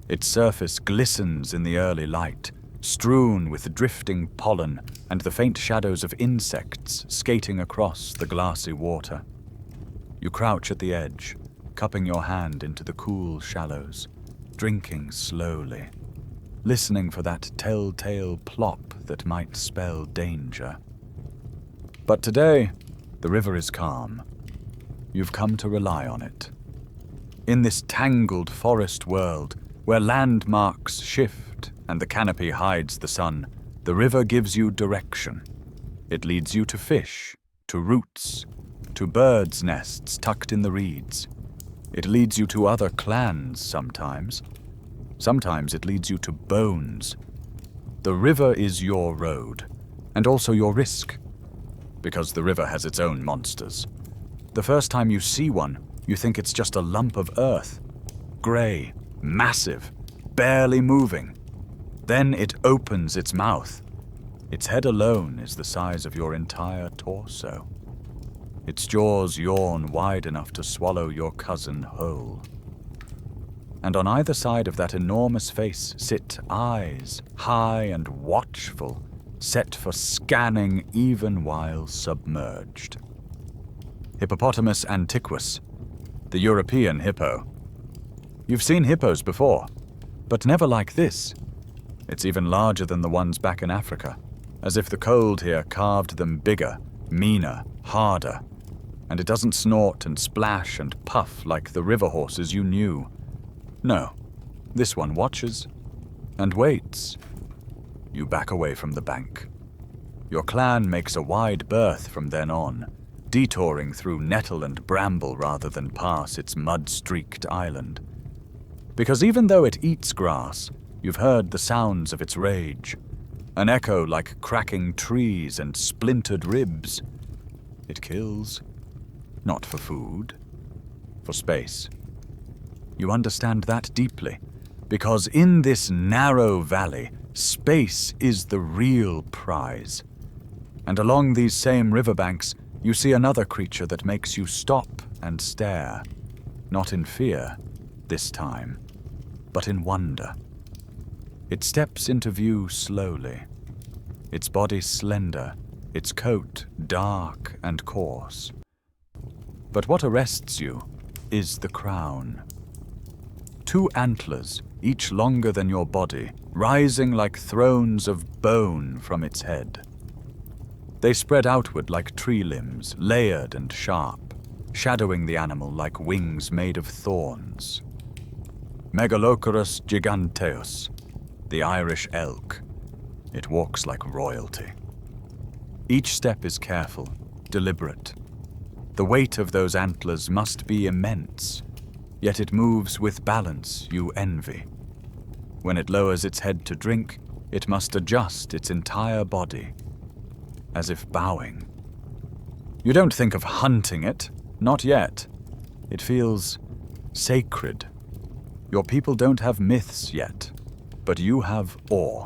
Speaker 1: Its surface glistens in the early light, strewn with drifting pollen and the faint shadows of insects skating across the glassy water. You crouch at the edge, cupping your hand into the cool shallows, drinking slowly, listening for that telltale plop that might spell danger. But today, the river is calm. You've come to rely on it. In this tangled forest world, where landmarks shift and the canopy hides the sun, the river gives you direction. It leads you to fish, to roots, to birds' nests tucked in the reeds. It leads you to other clans sometimes. Sometimes it leads you to bones. The river is your road, and also your risk. Because the river has its own monsters. The first time you see one, you think it's just a lump of earth. Grey, massive, barely moving. Then it opens its mouth. Its head alone is the size of your entire torso. Its jaws yawn wide enough to swallow your cousin whole. And on either side of that enormous face sit eyes, high and watchful, set for scanning even while submerged. Hippopotamus antiquus, the European hippo. You've seen hippos before, but never like this. It's even larger than the ones back in Africa, as if the cold here carved them bigger, meaner, harder. And it doesn't snort and splash and puff like the river horses you knew. No, this one watches and waits. You back away from the bank. Your clan makes a wide berth from then on, detouring through nettle and bramble rather than pass its mud-streaked island. Because even though it eats grass, you've heard the sounds of its rage, an echo like cracking trees and splintered ribs. It kills, not for food, for space. You understand that deeply, because in this narrow valley, space is the real prize. And along these same riverbanks, you see another creature that makes you stop and stare, not in fear, this time, but in wonder. It steps into view slowly, its body slender, its coat dark and coarse. But what arrests you is the crown. 2 antlers, each longer than your body, rising like thrones of bone from its head. They spread outward like tree limbs, layered and sharp, shadowing the animal like wings made of thorns. Megalocorus giganteus, the Irish elk. It walks like royalty. Each step is careful, deliberate. The weight of those antlers must be immense, yet it moves with balance you envy. When it lowers its head to drink, it must adjust its entire body, as if bowing. You don't think of hunting it, not yet. It feels sacred. Your people don't have myths yet, but you have awe.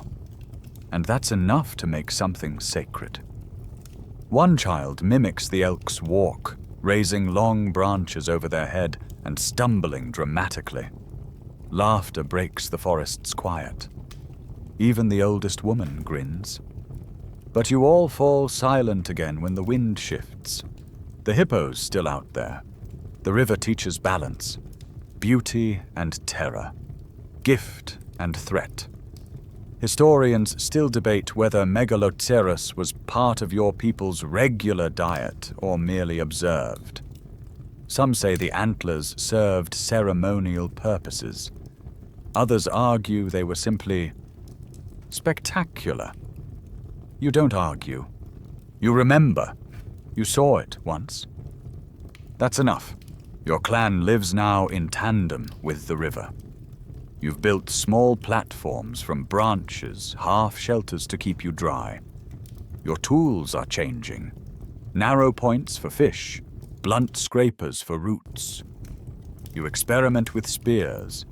Speaker 1: And that's enough to make something sacred. One child mimics the elk's walk, raising long branches over their head and stumbling dramatically. Laughter breaks the forest's quiet. Even the oldest woman grins. But you all fall silent again when the wind shifts. The hippo's still out there. The river teaches balance, beauty and terror, gift and threat. Historians still debate whether Megaloceros was part of your people's regular diet or merely observed. Some say the antlers served ceremonial purposes. Others argue they were simply spectacular. You don't argue. You remember. You saw it once. That's enough. Your clan lives now in tandem with the river. You've built small platforms from branches, half shelters to keep you dry. Your tools are changing. Narrow points for fish, blunt scrapers for roots. You experiment with spears,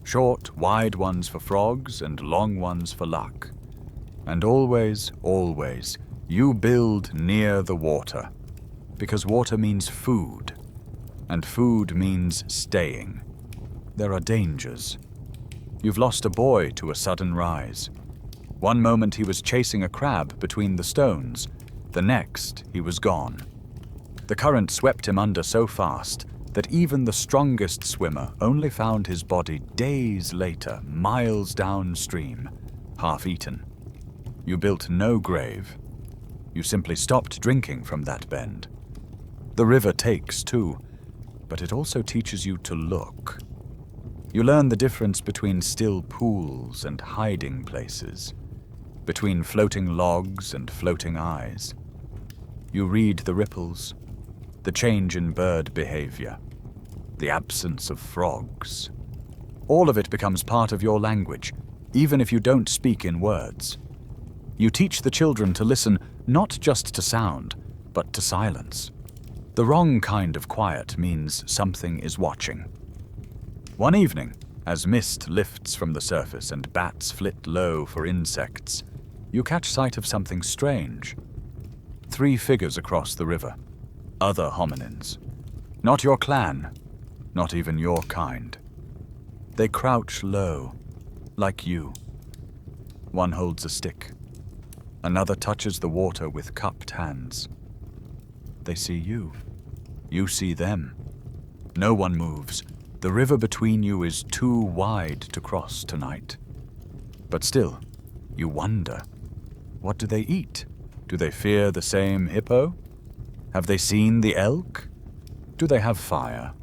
Speaker 1: short, wide ones for frogs and long ones for luck. And always, always, you build near the water, because water means food, and food means staying. There are dangers. You've lost a boy to a sudden rise. One moment he was chasing a crab between the stones, the next he was gone. The current swept him under so fast that even the strongest swimmer only found his body days later, miles downstream, half-eaten. You built no grave. You simply stopped drinking from that bend. The river takes too, but it also teaches you to look. You learn the difference between still pools and hiding places, between floating logs and floating eyes. You read the ripples, the change in bird behavior, the absence of frogs. All of it becomes part of your language, even if you don't speak in words. You teach the children to listen not just to sound, but to silence. The wrong kind of quiet means something is watching. One evening, as mist lifts from the surface and bats flit low for insects, you catch sight of something strange. 3 figures across the river. Other hominins. Not your clan, not even your kind. They crouch low, like you. One holds a stick. Another touches the water with cupped hands. They see you. You see them. No one moves. The river between you is too wide to cross tonight. But still, you wonder. What do they eat? Do they fear the same hippo? Have they seen the elk? Do they have fire?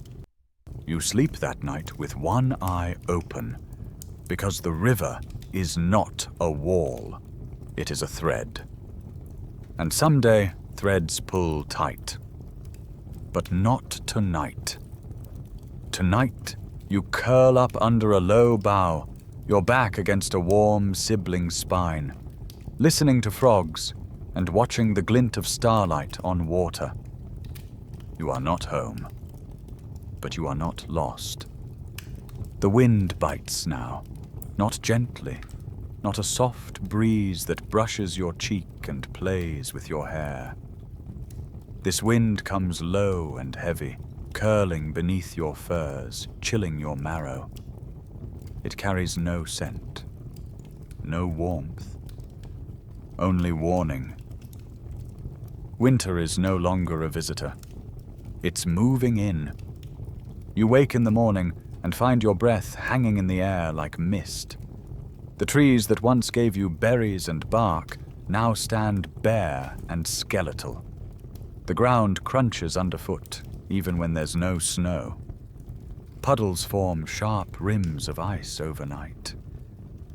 Speaker 1: You sleep that night with one eye open, because the river is not a wall. It is a thread. And someday, threads pull tight. But not tonight. Tonight, you curl up under a low bough, your back against a warm sibling spine, listening to frogs and watching the glint of starlight on water. You are not home, but you are not lost. The wind bites now, not gently, not a soft breeze that brushes your cheek and plays with your hair. This wind comes low and heavy, curling beneath your furs, chilling your marrow. It carries no scent, no warmth, only warning. Winter is no longer a visitor. It's moving in. You wake in the morning and find your breath hanging in the air like mist. The trees that once gave you berries and bark now stand bare and skeletal. The ground crunches underfoot, even when there's no snow. Puddles form sharp rims of ice overnight.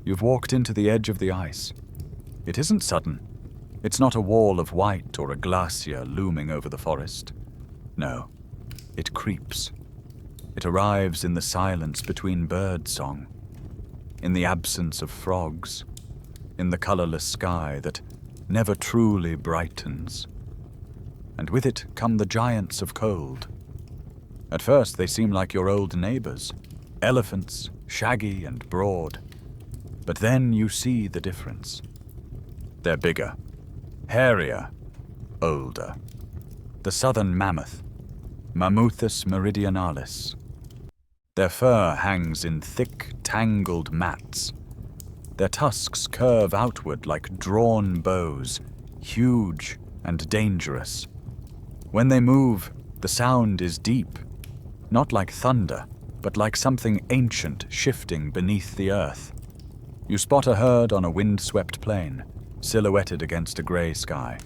Speaker 1: You've walked into the edge of the ice. It isn't sudden. It's not a wall of white or a glacier looming over the forest. No, it creeps. It arrives in the silence between birdsong, in the absence of frogs, in the colorless sky that never truly brightens. And with it come the giants of cold. At first they seem like your old neighbors, elephants, shaggy and broad. But then you see the difference. They're bigger, hairier, older. The southern mammoth, Mammuthus meridionalis. Their fur hangs in thick, tangled mats. Their tusks curve outward like drawn bows, huge and dangerous. When they move, the sound is deep, not like thunder, but like something ancient shifting beneath the earth. You spot a herd on a wind-swept plain, silhouetted against a grey sky.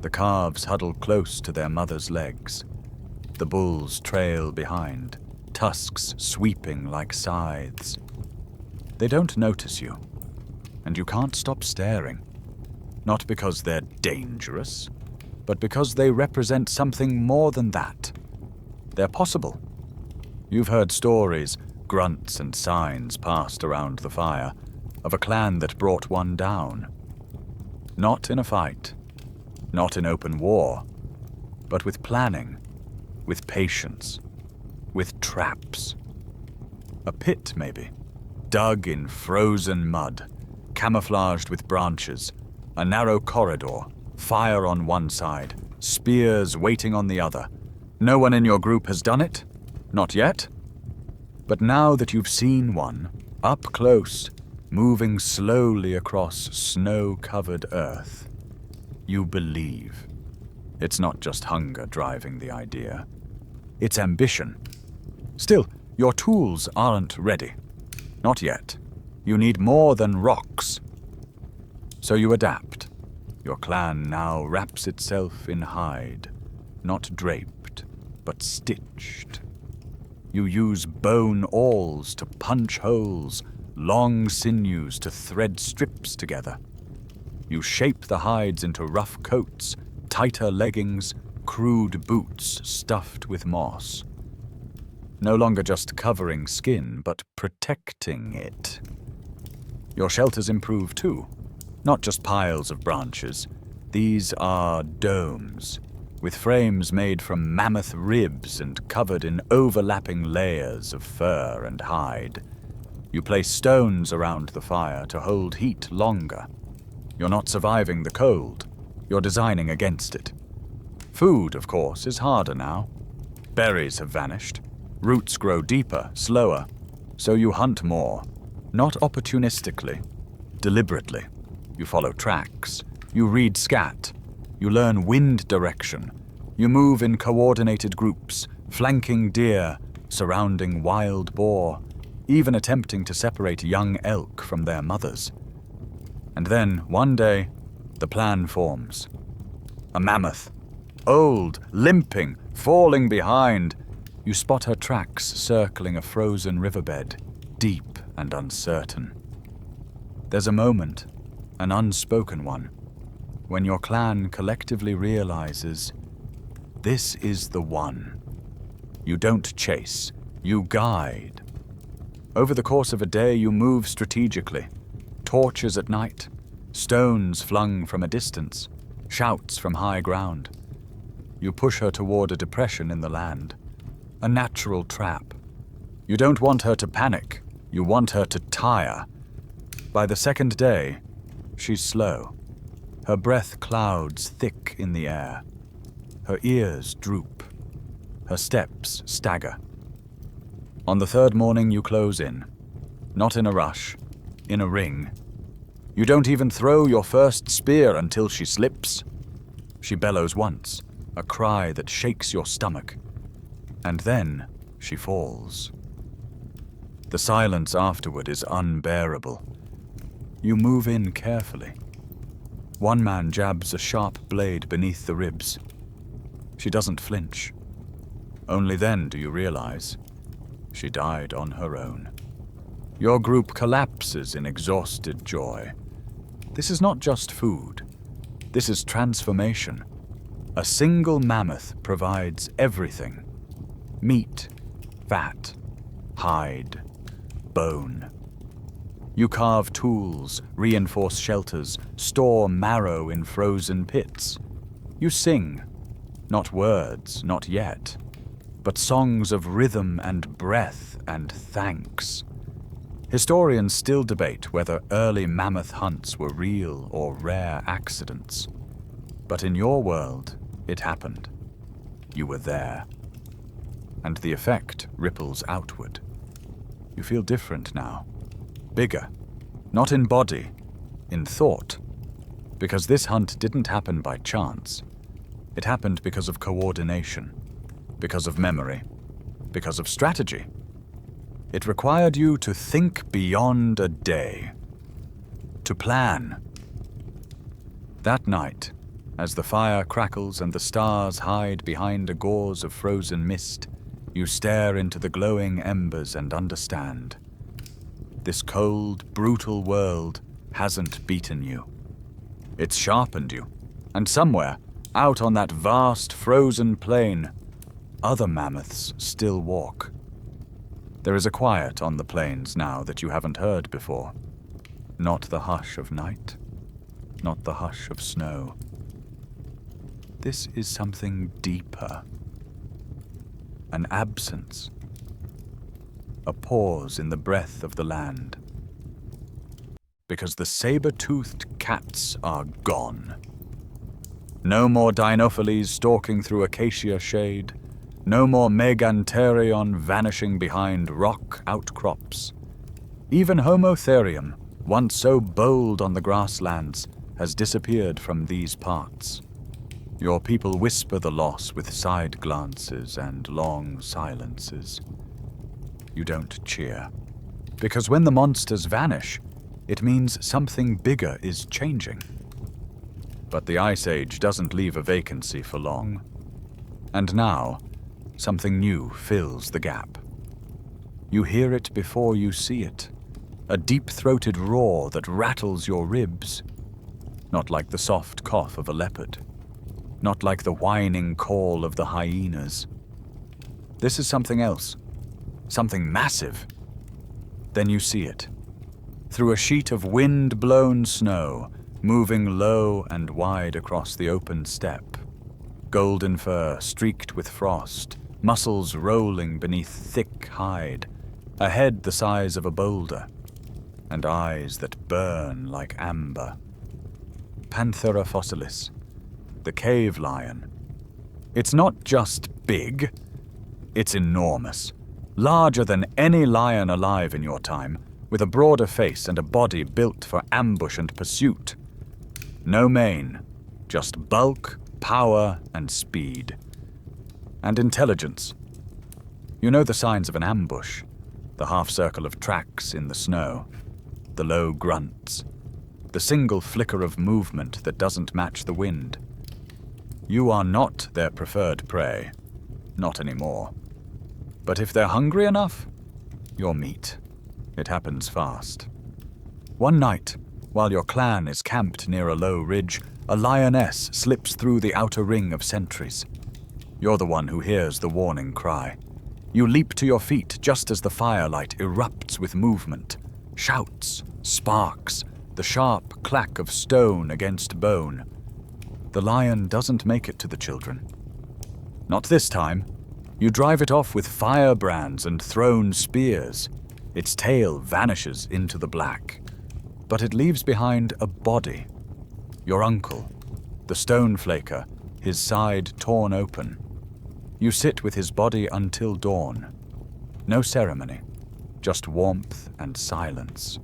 Speaker 1: The calves huddle close to their mother's legs. The bulls trail behind, tusks sweeping like scythes. They don't notice you, and you can't stop staring. Not because they're dangerous, but because they represent something more than that. They're possible. You've heard stories, grunts and signs passed around the fire, of a clan that brought one down. Not in a fight, not in open war, but with planning, with patience, with traps. A pit, maybe, dug in frozen mud, camouflaged with branches, a narrow corridor, fire on one side, spears waiting on the other. No one in your group has done it? Not yet? But now that you've seen one, up close, moving slowly across snow-covered earth, you believe. It's not just hunger driving the idea. It's ambition. Still, your tools aren't ready. Not yet. You need more than rocks. So you adapt. Your clan now wraps itself in hide, not draped, but stitched. You use bone awls to punch holes, long sinews to thread strips together. You shape the hides into rough coats, tighter leggings, crude boots stuffed with moss. No longer just covering skin, but protecting it. Your shelters improve too. Not just piles of branches. These are domes, with frames made from mammoth ribs and covered in overlapping layers of fur and hide. You place stones around the fire to hold heat longer. You're not surviving the cold, you're designing against it. Food, of course, is harder now. Berries have vanished. Roots grow deeper, slower. So you hunt more, not opportunistically, deliberately. You follow tracks. You read scat. You learn wind direction. You move in coordinated groups, flanking deer, surrounding wild boar, even attempting to separate young elk from their mothers. And then, one day, the plan forms. A mammoth. Old, limping, falling behind. You spot her tracks circling a frozen riverbed, deep and uncertain. There's a moment, an unspoken one, when your clan collectively realizes, this is the one. You don't chase, you guide. Over the course of a day, you move strategically. Torches at night, stones flung from a distance, shouts from high ground. You push her toward a depression in the land, a natural trap. You don't want her to panic, you want her to tire. By the second day, she's slow. Her breath clouds thick in the air. Her ears droop. Her steps stagger. On the third morning, you close in. Not in a rush, in a ring. You don't even throw your first spear until she slips. She bellows once, a cry that shakes your stomach. And then she falls. The silence afterward is unbearable. You move in carefully. One man jabs a sharp blade beneath the ribs. She doesn't flinch. Only then do you realize she died on her own. Your group collapses in exhausted joy. This is not just food. This is transformation. A single mammoth provides everything. Meat, fat, hide, bone. You carve tools, reinforce shelters, store marrow in frozen pits. You sing, not words, not yet, but songs of rhythm and breath and thanks. Historians still debate whether early mammoth hunts were real or rare accidents. But in your world, it happened. You were there. And the effect ripples outward. You feel different now. Bigger. Not in body, in thought. Because this hunt didn't happen by chance. It happened because of coordination, because of memory, because of strategy. It required you to think beyond a day, to plan. That night, as the fire crackles and the stars hide behind a gauze of frozen mist, you stare into the glowing embers and understand. This cold, brutal world hasn't beaten you. It's sharpened you, and somewhere, out on that vast, frozen plain, other mammoths still walk. There is a quiet on the plains now that you haven't heard before. Not the hush of night, not the hush of snow. This is something deeper. An absence. A pause in the breath of the land. Because the saber-toothed cats are gone. No more dinophiles stalking through acacia shade. No more meganterion vanishing behind rock outcrops. Even Homo Therium, once so bold on the grasslands, has disappeared from these parts. Your people whisper the loss with side glances and long silences. You don't cheer. Because when the monsters vanish, it means something bigger is changing. But the Ice Age doesn't leave a vacancy for long. And now, something new fills the gap. You hear it before you see it. A deep-throated roar that rattles your ribs. Not like the soft cough of a leopard. Not like the whining call of the hyenas. This is something else. Something massive. Then you see it. Through a sheet of wind-blown snow, moving low and wide across the open steppe. Golden fur streaked with frost, muscles rolling beneath thick hide, a head the size of a boulder, and eyes that burn like amber. Panthera fossilis, the cave lion. It's not just big, it's enormous. Larger than any lion alive in your time, with a broader face and a body built for ambush and pursuit. No mane, just bulk, power, and speed. And intelligence. You know the signs of an ambush, the half-circle of tracks in the snow, the low grunts, the single flicker of movement that doesn't match the wind. You are not their preferred prey, not anymore. But if they're hungry enough, you're meat. It happens fast. One night, while your clan is camped near a low ridge, a lioness slips through the outer ring of sentries. You're the one who hears the warning cry. You leap to your feet just as the firelight erupts with movement. Shouts, sparks, the sharp clack of stone against bone. The lion doesn't make it to the children. Not this time. You drive it off with firebrands and thrown spears. Its tail vanishes into the black. But it leaves behind a body. Your uncle, the stone flaker, his side torn open. You sit with his body until dawn. No ceremony, just warmth and silence.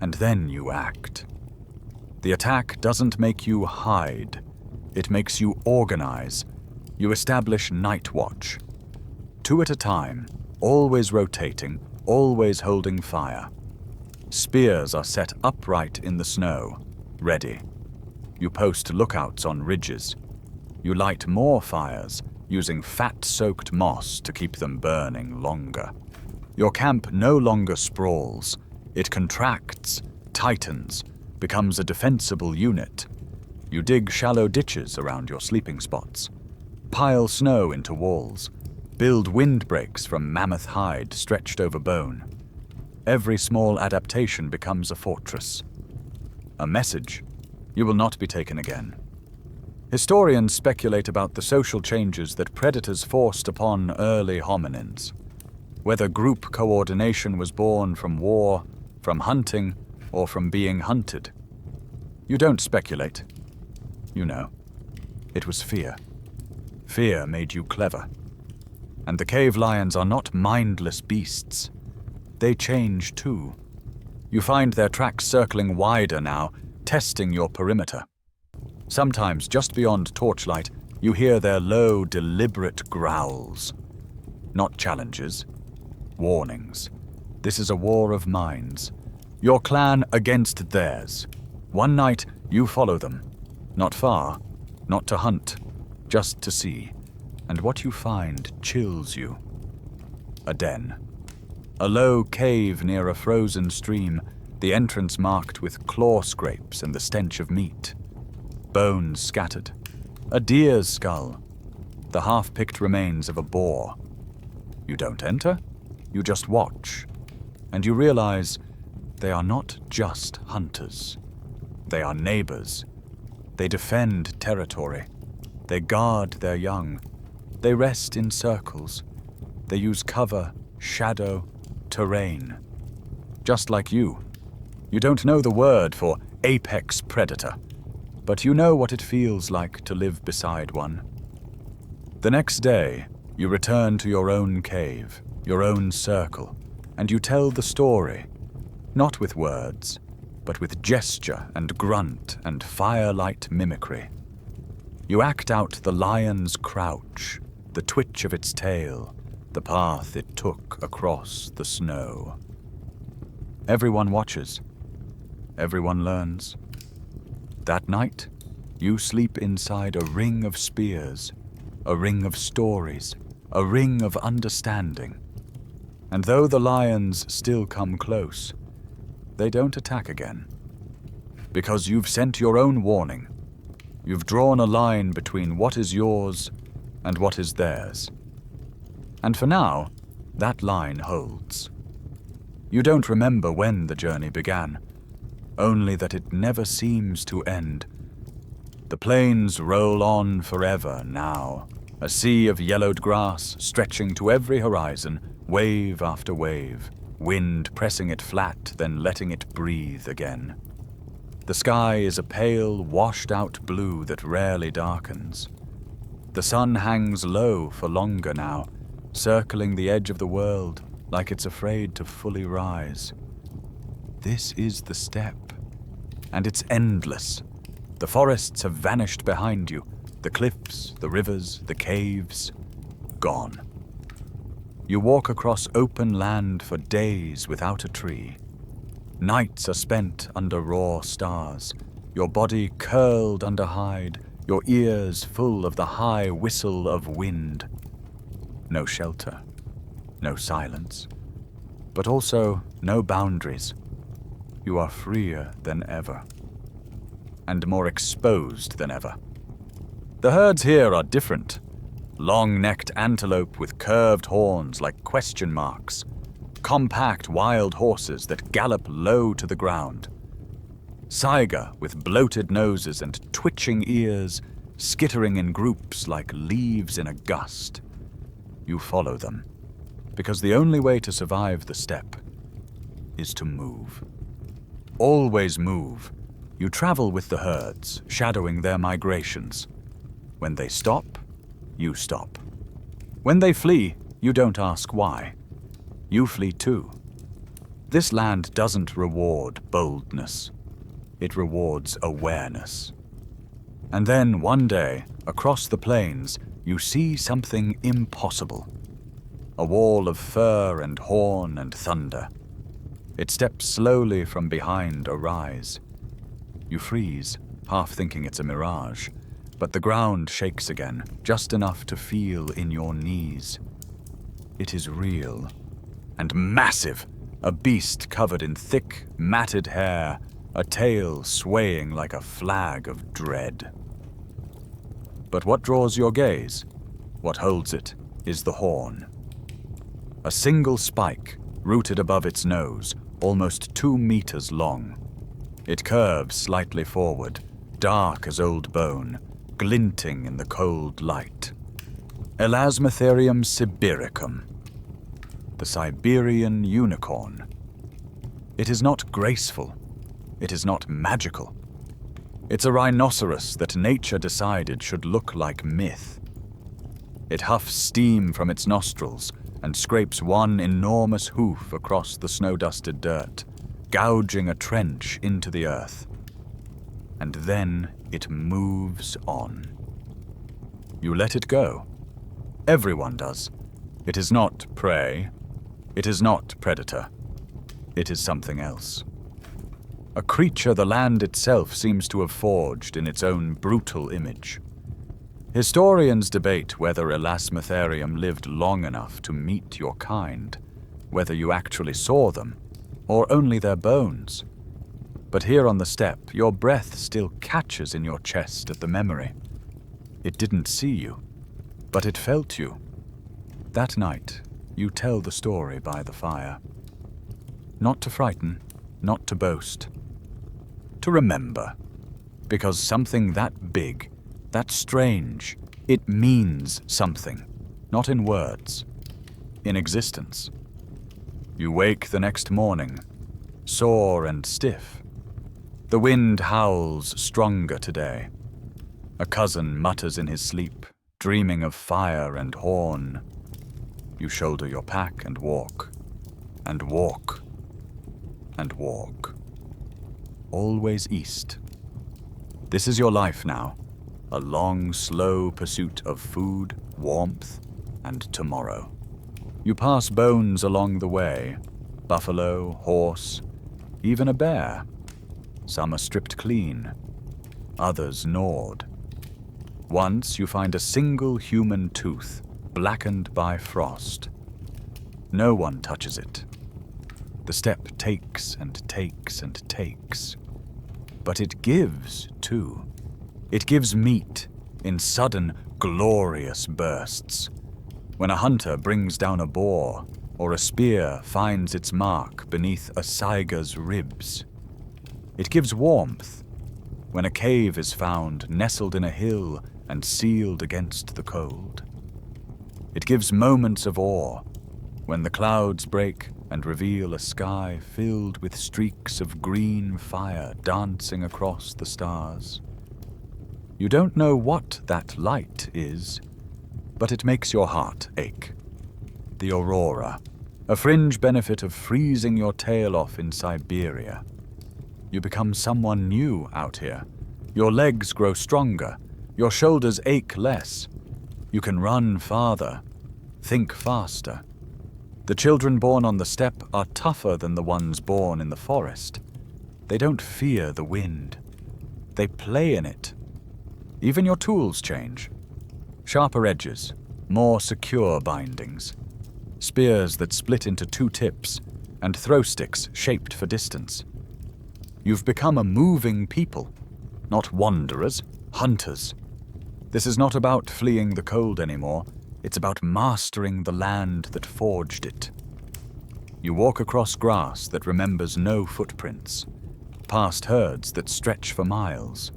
Speaker 1: And then you act. The attack doesn't make you hide. It makes you organize. You establish night watch. 2 at a time, always rotating, always holding fire. Spears are set upright in the snow, ready. You post lookouts on ridges. You light more fires, using fat-soaked moss to keep them burning longer. Your camp no longer sprawls. It contracts, tightens, becomes a defensible unit. You dig shallow ditches around your sleeping spots, pile snow into walls, build windbreaks from mammoth hide stretched over bone. Every small adaptation becomes a fortress. A message: you will not be taken again. Historians speculate about the social changes that predators forced upon early hominins. Whether group coordination was born from war, from hunting, or from being hunted. You don't speculate. You know. It was fear. Fear made you clever. And the cave lions are not mindless beasts. They change too. You find their tracks circling wider now, testing your perimeter. Sometimes, just beyond torchlight, you hear their low, deliberate growls. Not challenges, warnings. This is a war of minds. Your clan against theirs. One night, you follow them. Not far, not to hunt, just to see. And what you find chills you. A den. A low cave near a frozen stream, the entrance marked with claw scrapes and the stench of meat. Bones scattered. A deer's skull. The half-picked remains of a boar. You don't enter, you just watch. And you realize they are not just hunters. They are neighbors. They defend territory. They guard their young. They rest in circles. They use cover, shadow, terrain. Just like you. You don't know the word for apex predator, but you know what it feels like to live beside one. The next day, you return to your own cave, your own circle, and you tell the story, not with words, but with gesture and grunt and firelight mimicry. You act out the lion's crouch, the twitch of its tail, the path it took across the snow. Everyone watches. Everyone learns. That night, you sleep inside a ring of spears, a ring of stories, a ring of understanding. And though the lions still come close, they don't attack again. Because you've sent your own warning. You've drawn a line between what is yours and what is theirs. And for now, that line holds. You don't remember when the journey began, only that it never seems to end. The plains roll on forever now, a sea of yellowed grass stretching to every horizon, wave after wave, wind pressing it flat, then letting it breathe again. The sky is a pale, washed-out blue that rarely darkens. The sun hangs low for longer now, circling the edge of the world like it's afraid to fully rise. This is the steppe, and it's endless. The forests have vanished behind you, the cliffs, the rivers, the caves, gone. You walk across open land for days without a tree. Nights are spent under raw stars, your body curled under hide, your ears full of the high whistle of wind. No shelter, no silence, but also no boundaries. You are freer than ever, and more exposed than ever. The herds here are different. Long-necked antelope with curved horns like question marks. Compact wild horses that gallop low to the ground. Saiga with bloated noses and twitching ears, skittering in groups like leaves in a gust. You follow them, because the only way to survive the steppe is to move. Always move. You travel with the herds, shadowing their migrations. When they stop, you stop. When they flee, you don't ask why. You flee too. This land doesn't reward boldness. It rewards awareness. And then one day, across the plains, you see something impossible. A wall of fur and horn and thunder. It steps slowly from behind a rise. You freeze, half thinking it's a mirage, but the ground shakes again, just enough to feel in your knees. It is real and massive, a beast covered in thick, matted hair, a tail swaying like a flag of dread. But what draws your gaze, what holds it, is the horn. A single spike, rooted above its nose, almost 2 meters long. It curves slightly forward, dark as old bone, glinting in the cold light. Elasmotherium sibericum, the Siberian unicorn. It is not graceful. It is not magical. It's a rhinoceros that nature decided should look like myth. It huffs steam from its nostrils and scrapes one enormous hoof across the snow-dusted dirt, gouging a trench into the earth. And then it moves on. You let it go. Everyone does. It is not prey. It is not predator. It is something else. A creature the land itself seems to have forged in its own brutal image. Historians debate whether Elasmotherium lived long enough to meet your kind, whether you actually saw them, or only their bones. But here on the steppe, your breath still catches in your chest at the memory. It didn't see you, but it felt you. That night, you tell the story by the fire. Not to frighten, not to boast. To remember. Because something that big, that strange, it means something. Not in words. In existence. You wake the next morning, sore and stiff. The wind howls stronger today. A cousin mutters in his sleep, dreaming of fire and horn. You shoulder your pack and walk, and walk, and walk. Always east. This is your life now, a long, slow pursuit of food, warmth, and tomorrow. You pass bones along the way, buffalo, horse, even a bear. Some are stripped clean, others gnawed. Once you find a single human tooth, blackened by frost. No one touches it. The steppe takes and takes and takes. But it gives, too. It gives meat in sudden, glorious bursts. When a hunter brings down a boar, or a spear finds its mark beneath a saiga's ribs. It gives warmth when a cave is found nestled in a hill and sealed against the cold. It gives moments of awe when the clouds break and reveal a sky filled with streaks of green fire dancing across the stars. You don't know what that light is, but it makes your heart ache. The aurora, a fringe benefit of freezing your tail off in Siberia. You become someone new out here. Your legs grow stronger. Your shoulders ache less. You can run farther, think faster. The children born on the steppe are tougher than the ones born in the forest. They don't fear the wind. They play in it. Even your tools change. Sharper edges, more secure bindings. Spears that split into two tips, and throw sticks shaped for distance. You've become a moving people, not wanderers, hunters. This is not about fleeing the cold anymore. It's about mastering the land that forged it. You walk across grass that remembers no footprints, past herds that stretch for miles,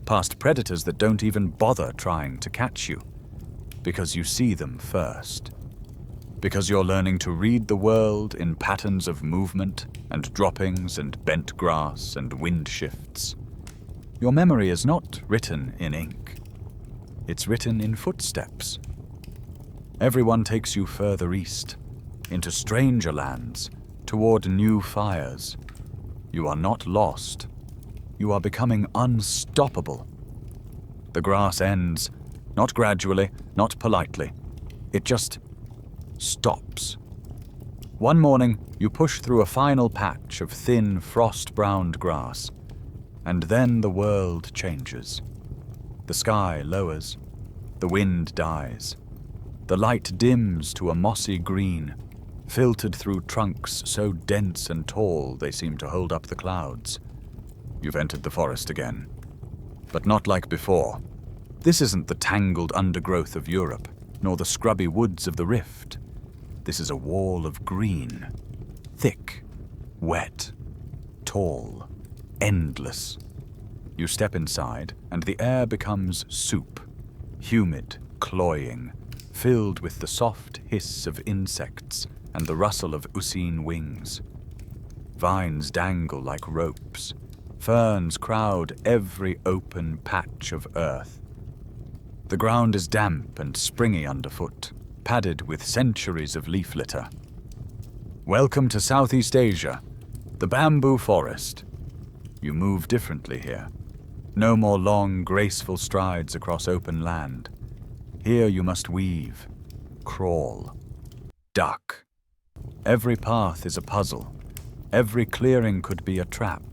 Speaker 1: past predators that don't even bother trying to catch you, because you see them first. Because you're learning to read the world in patterns of movement and droppings and bent grass and wind shifts. Your memory is not written in ink. It's written in footsteps. Everyone takes you further east, into stranger lands, toward new fires. You are not lost. You are becoming unstoppable. The grass ends, not gradually, not politely. It just stops. One morning, you push through a final patch of thin, frost-browned grass, and then the world changes. The sky lowers. The wind dies. The light dims to a mossy green, filtered through trunks so dense and tall they seem to hold up the clouds. You've entered the forest again. But not like before. This isn't the tangled undergrowth of Europe, nor the scrubby woods of the Rift. This is a wall of green, thick, wet, tall, endless. You step inside, and the air becomes soup, humid, cloying, filled with the soft hiss of insects and the rustle of unseen wings. Vines dangle like ropes. Ferns crowd every open patch of earth. The ground is damp and springy underfoot, padded with centuries of leaf litter. Welcome to Southeast Asia, the bamboo forest. You move differently here. No more long, graceful strides across open land. Here you must weave, crawl, duck. Every path is a puzzle. Every clearing could be a trap.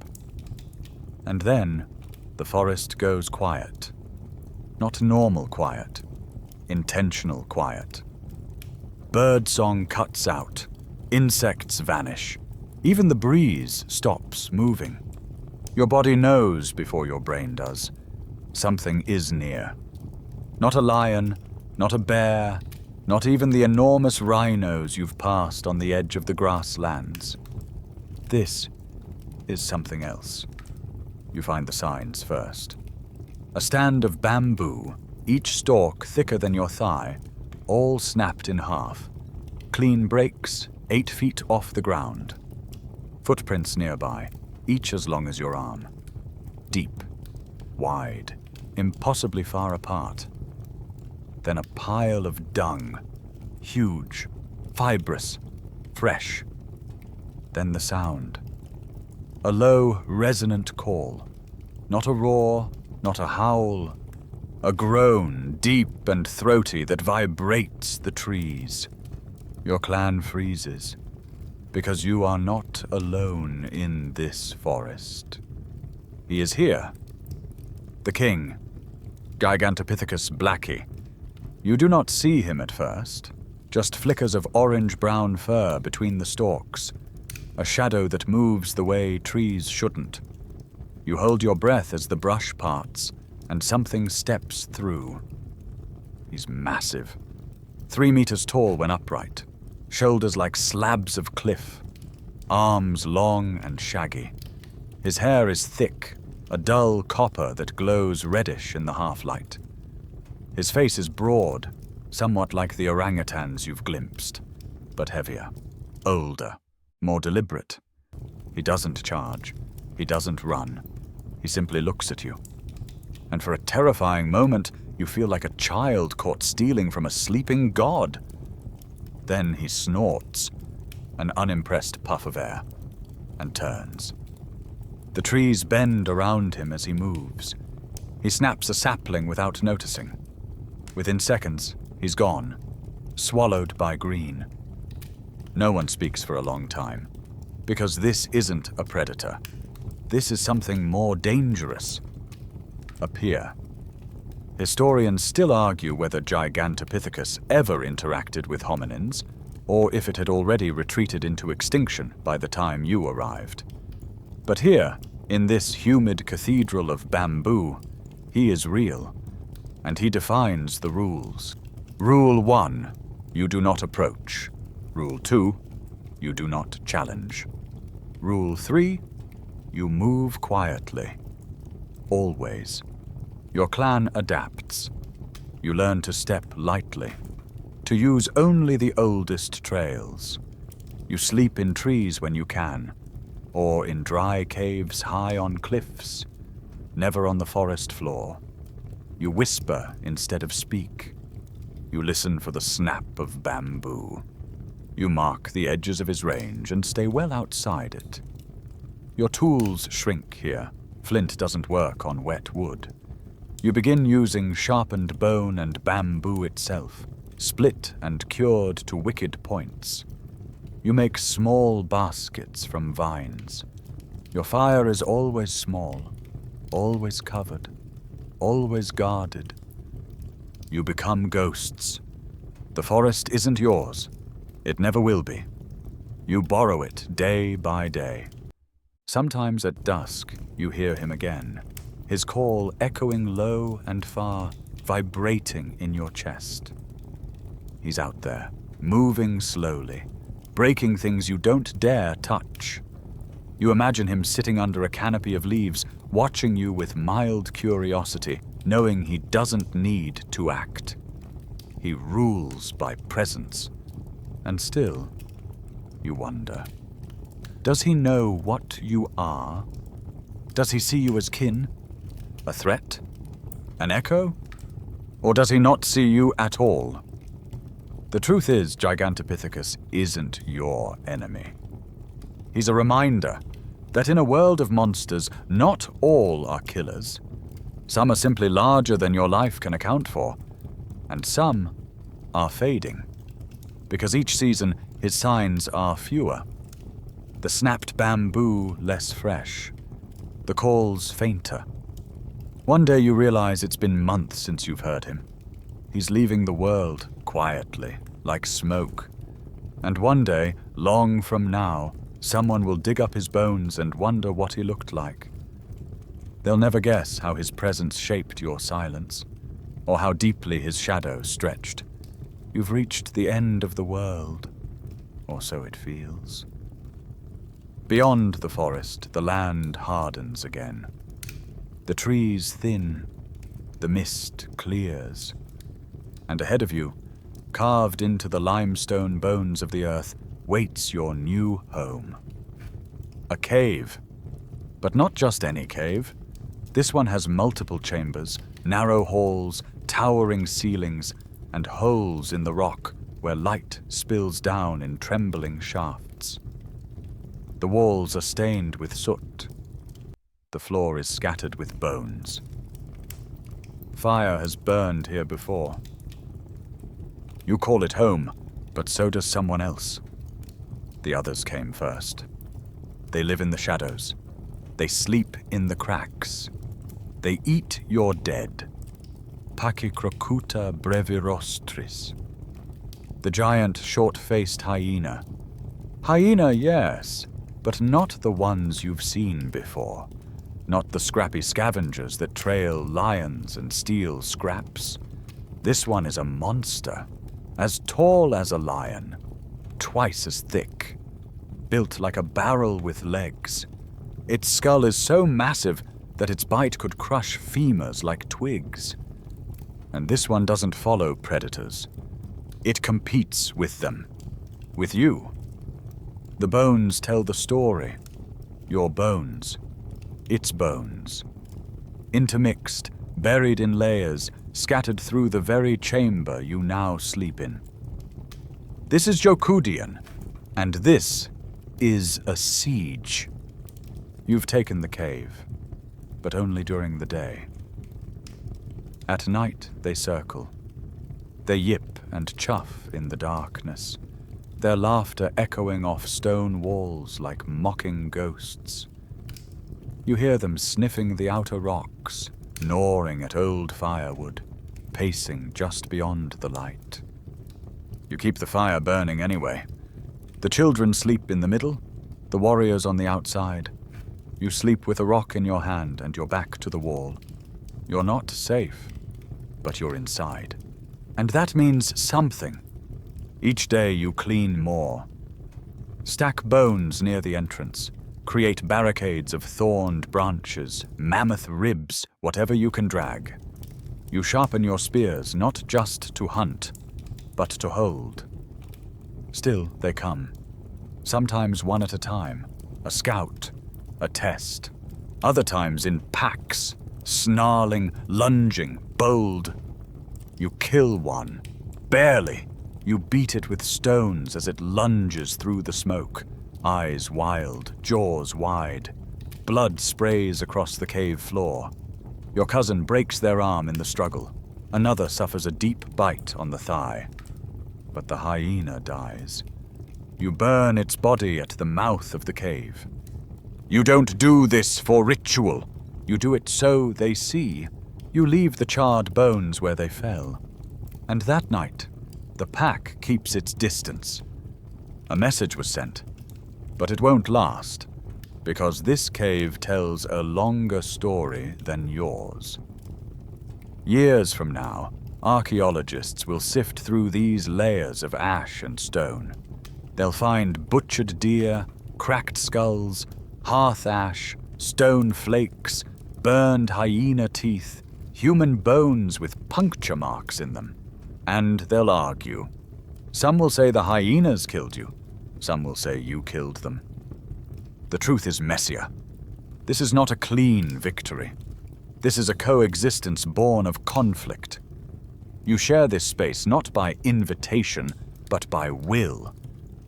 Speaker 1: And then, the forest goes quiet. Not normal quiet, intentional quiet. Birdsong cuts out. Insects vanish. Even the breeze stops moving. Your body knows before your brain does. Something is near. Not a lion, not a bear, not even the enormous rhinos you've passed on the edge of the grasslands. This is something else. You find the signs first. A stand of bamboo, each stalk thicker than your thigh, all snapped in half. Clean breaks, 8 feet off the ground. Footprints nearby, each as long as your arm. Deep, wide, impossibly far apart. Then a pile of dung, huge, fibrous, fresh. Then the sound. A low, resonant call. Not a roar, not a howl. A groan, deep and throaty, that vibrates the trees. Your clan freezes, because you are not alone in this forest. He is here. The king, Gigantopithecus blacki. You do not see him at first, just flickers of orange-brown fur between the stalks, a shadow that moves the way trees shouldn't. You hold your breath as the brush parts, and something steps through. He's massive, 3 meters tall when upright, shoulders like slabs of cliff, arms long and shaggy. His hair is thick, a dull copper that glows reddish in the half-light. His face is broad, somewhat like the orangutans you've glimpsed, but heavier, older, more deliberate. He doesn't charge. He doesn't run. He simply looks at you. And for a terrifying moment, you feel like a child caught stealing from a sleeping god. Then he snorts, an unimpressed puff of air, and turns. The trees bend around him as he moves. He snaps a sapling without noticing. Within seconds, he's gone, swallowed by green. No one speaks for a long time, because this isn't a predator. This is something more dangerous. A peer. Historians still argue whether Gigantopithecus ever interacted with hominins, or if it had already retreated into extinction by the time you arrived. But here, in this humid cathedral of bamboo, he is real, and he defines the rules. Rule 1, you do not approach. Rule 2, you do not challenge. Rule 3, you move quietly. Always. Your clan adapts. You learn to step lightly, to use only the oldest trails. You sleep in trees when you can, or in dry caves high on cliffs, never on the forest floor. You whisper instead of speak. You listen for the snap of bamboo. You mark the edges of his range and stay well outside it. Your tools shrink here. Flint doesn't work on wet wood. You begin using sharpened bone and bamboo itself, split and cured to wicked points. You make small baskets from vines. Your fire is always small, always covered, always guarded. You become ghosts. The forest isn't yours. It never will be. You borrow it day by day. Sometimes at dusk, you hear him again, his call echoing low and far, vibrating in your chest. He's out there, moving slowly, breaking things you don't dare touch. You imagine him sitting under a canopy of leaves, watching you with mild curiosity, knowing he doesn't need to act. He rules by presence. And still, you wonder, does he know what you are? Does he see you as kin? A threat? An echo? Or does he not see you at all? The truth is, Gigantopithecus isn't your enemy. He's a reminder that in a world of monsters, not all are killers. Some are simply larger than your life can account for, and some are fading. Because each season, his signs are fewer. The snapped bamboo less fresh. The calls fainter. One day you realize it's been months since you've heard him. He's leaving the world quietly, like smoke. And one day, long from now, someone will dig up his bones and wonder what he looked like. They'll never guess how his presence shaped your silence, or how deeply his shadow stretched. You've reached the end of the world, or so it feels. Beyond the forest, the land hardens again. The trees thin, the mist clears, and ahead of you, carved into the limestone bones of the earth, waits your new home. A cave, but not just any cave. This one has multiple chambers, narrow halls, towering ceilings, and holes in the rock where light spills down in trembling shafts. The walls are stained with soot. The floor is scattered with bones. Fire has burned here before. You call it home, but so does someone else. The others came first. They live in the shadows. They sleep in the cracks. They eat your dead. Pachycrocuta brevirostris. The giant, short-faced hyena. Hyena, yes, but not the ones you've seen before. Not the scrappy scavengers that trail lions and steal scraps. This one is a monster, as tall as a lion, twice as thick, built like a barrel with legs, Its skull is so massive that its bite could crush femurs like twigs. And this one doesn't follow predators. It competes with them. With you. The bones tell the story. Your bones. Its bones. Intermixed, buried in layers, scattered through the very chamber you now sleep in. This is Jokudian, and this is a siege. You've taken the cave, but only during the day. At night they circle. They yip and chuff in the darkness, their laughter echoing off stone walls like mocking ghosts. You hear them sniffing the outer rocks, gnawing at old firewood, pacing just beyond the light. You keep the fire burning anyway. The children sleep in the middle, the warriors on the outside. You sleep with a rock in your hand and your back to the wall. You're not safe, but you're inside. And that means something. Each day you clean more. Stack bones near the entrance. Create barricades of thorned branches, mammoth ribs, whatever you can drag. You sharpen your spears not just to hunt, but to hold. Still, they come. Sometimes one at a time, a scout, a test. Other times in packs, snarling, lunging, bold. You kill one. Barely. You beat it with stones as it lunges through the smoke. Eyes wild, jaws wide. Blood sprays across the cave floor. Your cousin breaks their arm in the struggle. Another suffers a deep bite on the thigh. But the hyena dies. You burn its body at the mouth of the cave. You don't do this for ritual. You do it so they see. You leave the charred bones where they fell. And that night, the pack keeps its distance. A message was sent, but it won't last, because this cave tells a longer story than yours. Years from now, archaeologists will sift through these layers of ash and stone. They'll find butchered deer, cracked skulls, hearth ash, stone flakes, burned hyena teeth, human bones with puncture marks in them. And they'll argue. Some will say the hyenas killed you. Some will say you killed them. The truth is messier. This is not a clean victory. This is a coexistence born of conflict. You share this space not by invitation, but by will.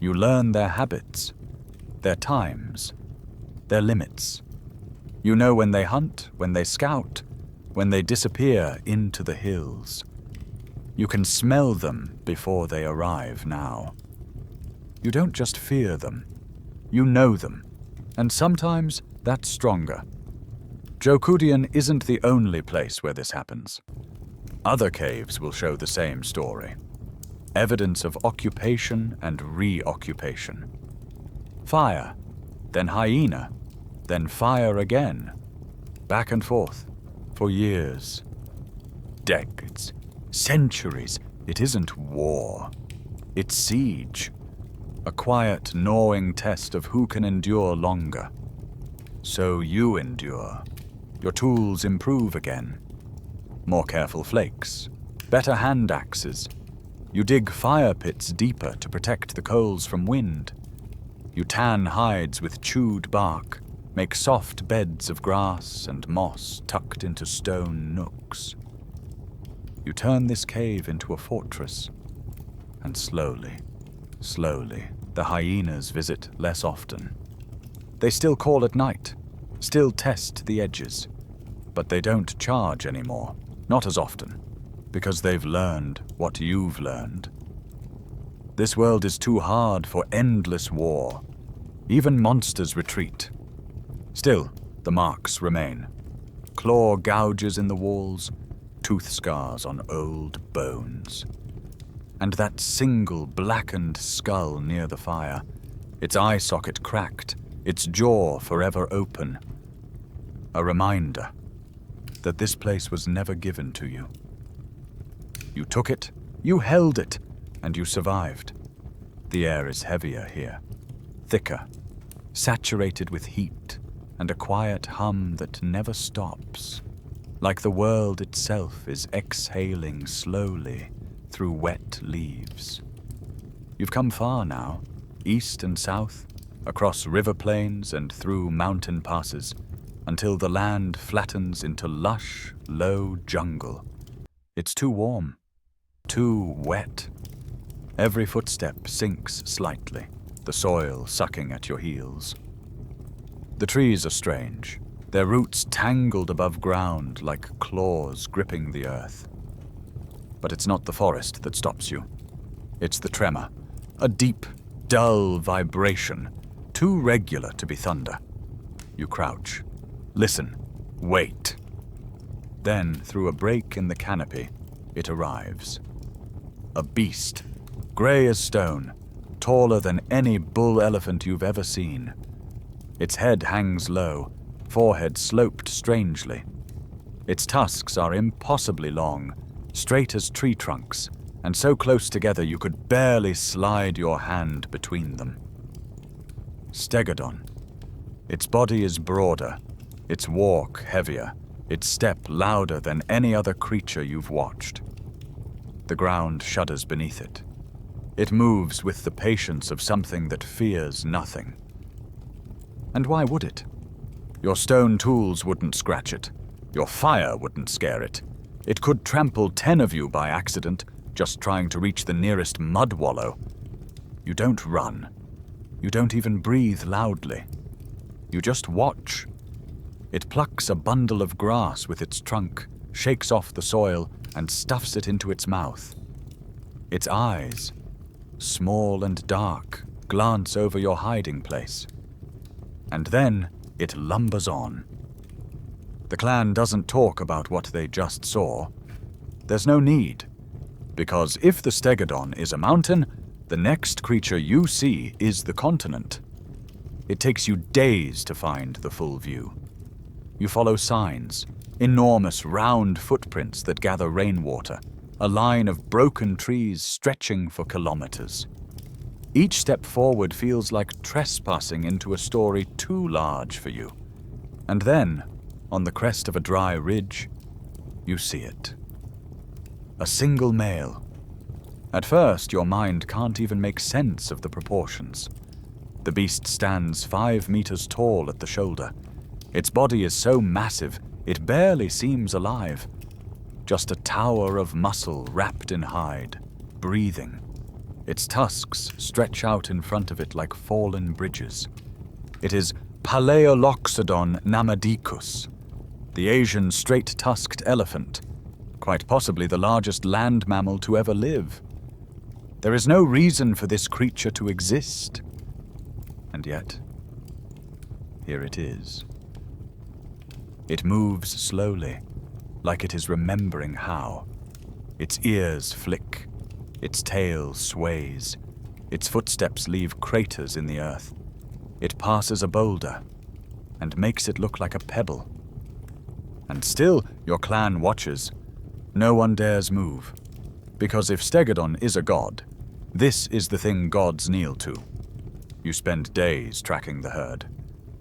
Speaker 1: You learn their habits, their times, their limits. You know when they hunt, when they scout, when they disappear into the hills. You can smell them before they arrive now. You don't just fear them, you know them, and sometimes that's stronger. Jokudian isn't the only place where this happens. Other caves will show the same story. Evidence of occupation and reoccupation. Fire, then hyena, then fire again. Back and forth, for years. Decades, centuries. It isn't war. It's siege. A quiet, gnawing test of who can endure longer. So you endure. Your tools improve again. More careful flakes, better hand axes. You dig fire pits deeper to protect the coals from wind. You tan hides with chewed bark, make soft beds of grass and moss tucked into stone nooks. You turn this cave into a fortress, and slowly, the hyenas visit less often. They still call at night, still test the edges, but they don't charge anymore, not as often, because they've learned what you've learned. This world is too hard for endless war. Even monsters retreat. Still, the marks remain. Claw gouges in the walls, tooth scars on old bones. And that single blackened skull near the fire, its eye socket cracked, its jaw forever open. A reminder that this place was never given to you. You took it, you held it, and you survived. The air is heavier here, thicker, saturated with heat, and a quiet hum that never stops, like the world itself is exhaling slowly through wet leaves. You've come far now, east and south, across river plains and through mountain passes, until the land flattens into lush, low jungle. It's too warm, too wet. Every footstep sinks slightly, the soil sucking at your heels. The trees are strange, their roots tangled above ground like claws gripping the earth. But it's not the forest that stops you. It's the tremor, a deep, dull vibration, too regular to be thunder. You crouch, listen, wait. Then, through a break in the canopy, it arrives. A beast, grey as stone, taller than any bull elephant you've ever seen. Its head hangs low, forehead sloped strangely. Its tusks are impossibly long, straight as tree trunks, and so close together you could barely slide your hand between them. Stegodon. Its body is broader, its walk heavier, its step louder than any other creature you've watched. The ground shudders beneath it. It moves with the patience of something that fears nothing. And why would it? Your stone tools wouldn't scratch it. Your fire wouldn't scare it. It could trample 10 of you by accident, just trying to reach the nearest mud wallow. You don't run. You don't even breathe loudly. You just watch. It plucks a bundle of grass with its trunk, shakes off the soil, and stuffs it into its mouth. Its eyes, small and dark, glance over your hiding place. And then it lumbers on. The clan doesn't talk about what they just saw. There's no need, because if the stegodon is a mountain, the next creature you see is the continent. It takes you days to find the full view. You follow signs, enormous round footprints that gather rainwater, a line of broken trees stretching for kilometers. Each step forward feels like trespassing into a story too large for you. And then, on the crest of a dry ridge, you see it. A single male. At first, your mind can't even make sense of the proportions. The beast stands 5 meters tall at the shoulder. Its body is so massive, it barely seems alive. Just a tower of muscle wrapped in hide, breathing. Its tusks stretch out in front of it like fallen bridges. It is Paleoloxodon namadicus, the Asian straight-tusked elephant, quite possibly the largest land mammal to ever live. There is no reason for this creature to exist. And yet, here it is. It moves slowly, like it is remembering how. Its ears flick, its tail sways, its footsteps leave craters in the earth. It passes a boulder and makes it look like a pebble. And still, your clan watches. No one dares move, because if Stegodon is a god, this is the thing gods kneel to. You spend days tracking the herd,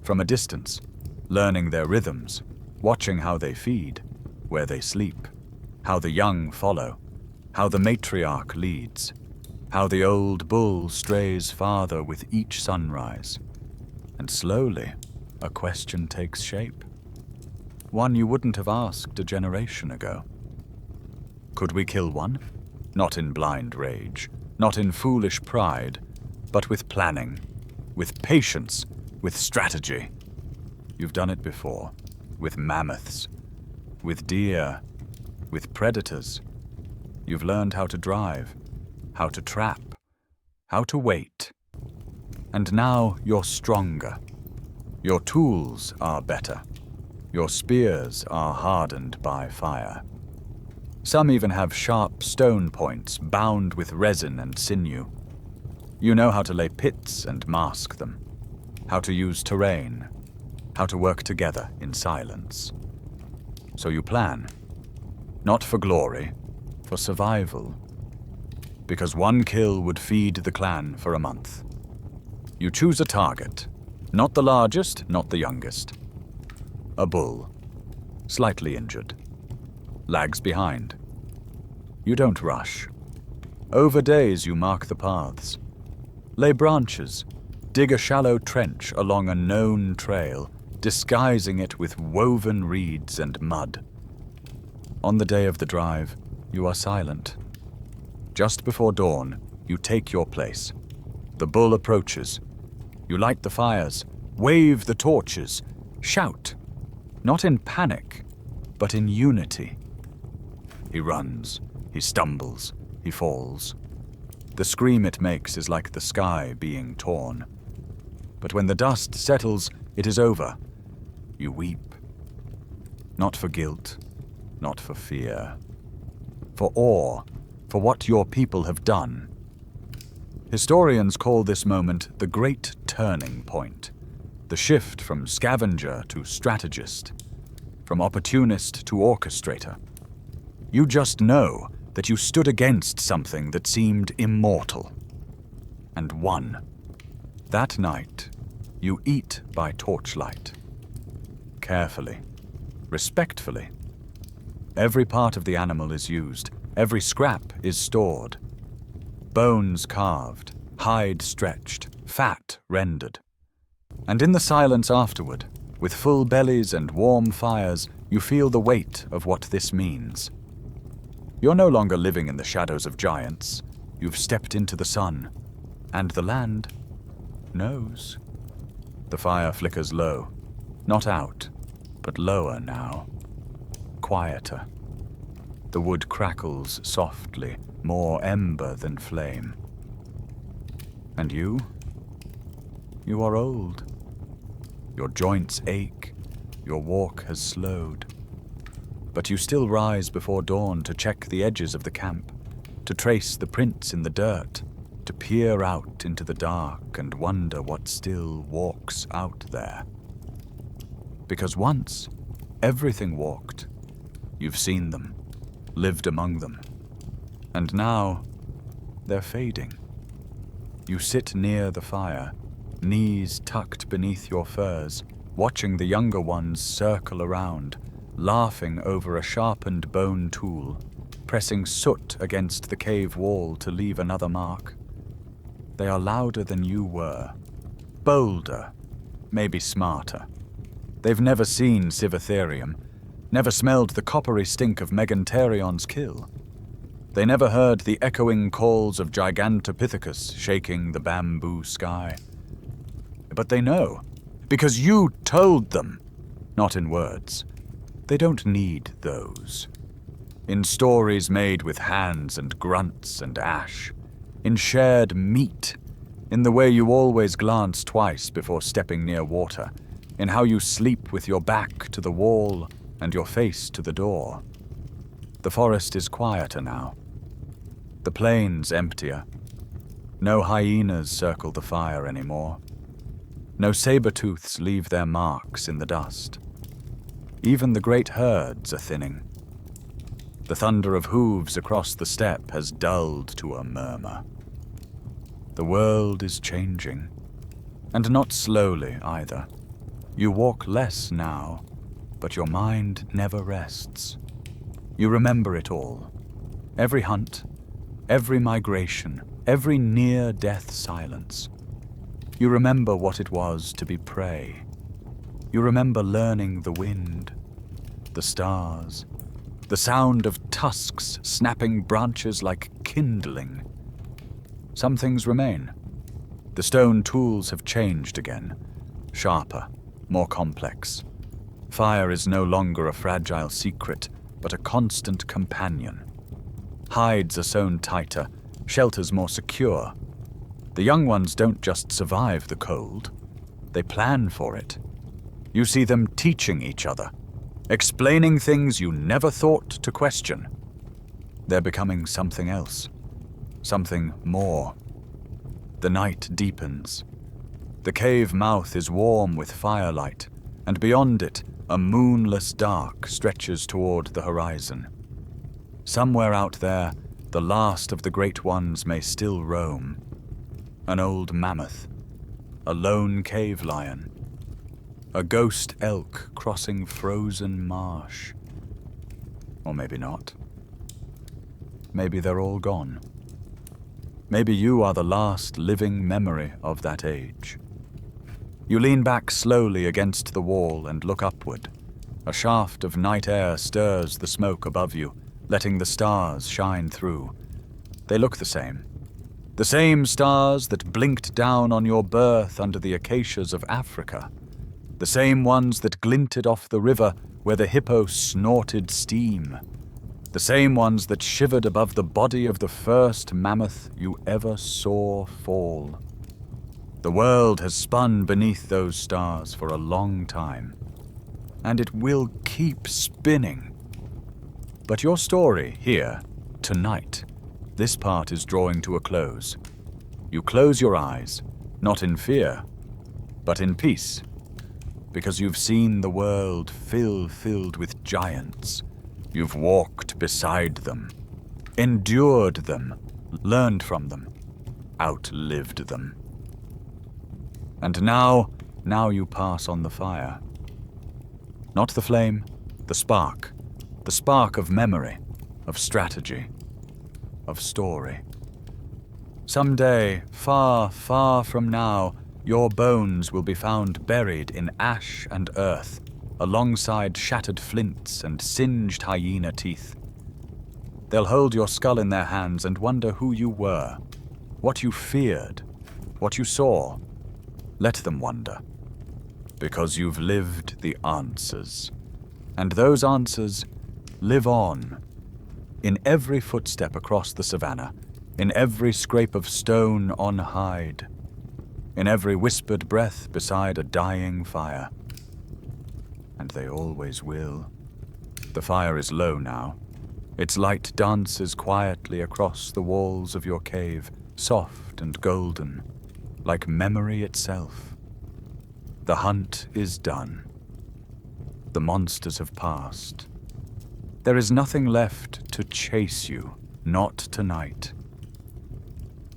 Speaker 1: from a distance, learning their rhythms, watching how they feed, where they sleep, how the young follow, how the matriarch leads, how the old bull strays farther with each sunrise. And slowly, a question takes shape. One you wouldn't have asked a generation ago. Could we kill one? Not in blind rage, not in foolish pride, but with planning, with patience, with strategy. You've done it before, with mammoths, with deer, with predators. You've learned how to drive, how to trap, how to wait. And now you're stronger. Your tools are better. Your spears are hardened by fire. Some even have sharp stone points bound with resin and sinew. You know how to lay pits and mask them, how to use terrain, how to work together in silence. So you plan, not for glory, for survival. Because one kill would feed the clan for a month. You choose a target, not the largest, not the youngest, A bull, slightly injured, lags behind. You don't rush. Over days you mark the paths, lay branches, dig a shallow trench along a known trail, disguising it with woven reeds and mud. On the day of the drive, you are silent. Just before dawn, you take your place. The bull approaches. You light the fires, wave the torches, shout, not in panic, but in unity. He runs, he stumbles, he falls. The scream it makes is like the sky being torn. But when the dust settles, it is over. You weep. Not for guilt, not for fear. For awe, for what your people have done. Historians call this moment the Great Turning Point, the shift from scavenger to strategist, from opportunist to orchestrator. You just know that you stood against something that seemed immortal, and won. That night, you eat by torchlight. Carefully, respectfully. Every part of the animal is used, every scrap is stored. Bones carved, hide stretched, fat rendered. And in the silence afterward, with full bellies and warm fires, you feel the weight of what this means. You're no longer living in the shadows of giants. You've stepped into the sun, and the land knows. The fire flickers low, not out, but lower now, quieter. The wood crackles softly, more ember than flame. And you? You are old. Your joints ache, your walk has slowed. But you still rise before dawn to check the edges of the camp, to trace the prints in the dirt, to peer out into the dark and wonder what still walks out there. Because once, everything walked. You've seen them, lived among them. And now, they're fading. You sit near the fire, knees tucked beneath your furs, watching the younger ones circle around, laughing over a sharpened bone tool, pressing soot against the cave wall to leave another mark. They are louder than you were, bolder, maybe smarter. They've never seen Civatherium, never smelled the coppery stink of Meganterion's kill. They never heard the echoing calls of Gigantopithecus shaking the bamboo sky. But they know, because you told them, not in words. They don't need those. In stories made with hands and grunts and ash, in shared meat, in the way you always glance twice before stepping near water, in how you sleep with your back to the wall and your face to the door. The forest is quieter now. The plains emptier. No hyenas circle the fire anymore. No saber-tooths leave their marks in the dust. Even the great herds are thinning. The thunder of hooves across the steppe has dulled to a murmur. The world is changing, and not slowly either. You walk less now, but your mind never rests. You remember it all. Every hunt, every migration, every near-death silence. You remember what it was to be prey. You remember learning the wind, the stars, the sound of tusks snapping branches like kindling. Some things remain. The stone tools have changed again, sharper, more complex. Fire is no longer a fragile secret, but a constant companion. Hides are sewn tighter, shelters more secure. The young ones don't just survive the cold, they plan for it. You see them teaching each other, explaining things you never thought to question. They're becoming something else, something more. The night deepens. The cave mouth is warm with firelight, and beyond it, a moonless dark stretches toward the horizon. Somewhere out there, the last of the great ones may still roam. An old mammoth, a lone cave lion, A ghost elk crossing frozen marsh. Or maybe not. Maybe they're all gone. Maybe you are the last living memory of that age. You lean back slowly against the wall and look upward. A shaft of night air stirs the smoke above you, letting the stars shine through. They look the same. The same stars that blinked down on your birth under the acacias of Africa. The same ones that glinted off the river where the hippo snorted steam. The same ones that shivered above the body of the first mammoth you ever saw fall. The world has spun beneath those stars for a long time, and it will keep spinning. But your story here, tonight, this part is drawing to a close. You close your eyes, not in fear, but in peace, because you've seen the world filled with giants. You've walked beside them, endured them, learned from them, outlived them. And now you pass on the fire. Not the flame, the spark of memory, of strategy, of story. Someday, far, far from now, your bones will be found buried in ash and earth, alongside shattered flints and singed hyena teeth. They'll hold your skull in their hands and wonder who you were, what you feared, what you saw. Let them wonder, because you've lived the answers, and those answers live on, in every footstep across the savanna, in every scrape of stone on hide, in every whispered breath beside a dying fire. And they always will. The fire is low now. Its light dances quietly across the walls of your cave, soft and golden, like memory itself. The hunt is done. The monsters have passed. There is nothing left to chase you, not tonight.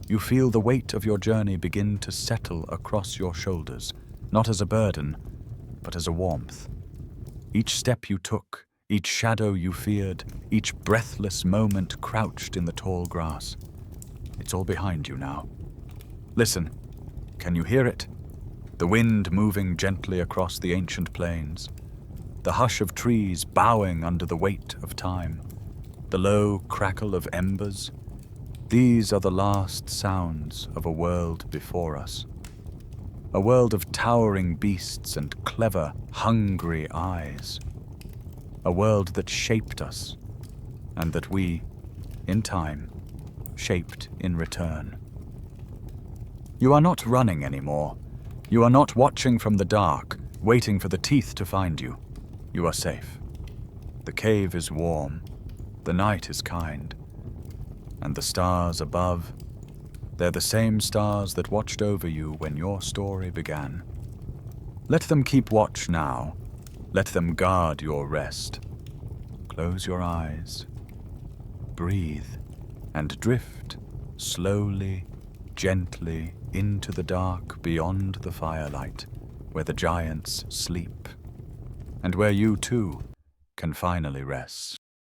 Speaker 1: You feel the weight of your journey begin to settle across your shoulders, not as a burden, but as a warmth. Each step you took, each shadow you feared, each breathless moment crouched in the tall grass. It's all behind you now. Listen, can you hear it? The wind moving gently across the ancient plains. The hush of trees bowing under the weight of time. The low crackle of embers. These are the last sounds of a world before us. A world of towering beasts and clever, hungry eyes. A world that shaped us, and that we, in time, shaped in return. You are not running anymore. You are not watching from the dark, waiting for the teeth to find you. You are safe. The cave is warm. The night is kind. And the stars above, they're the same stars that watched over you when your story began. Let them keep watch now. Let them guard your rest. Close your eyes. Breathe and drift slowly, gently into the dark beyond the firelight, where the giants sleep, and where you too can finally rest.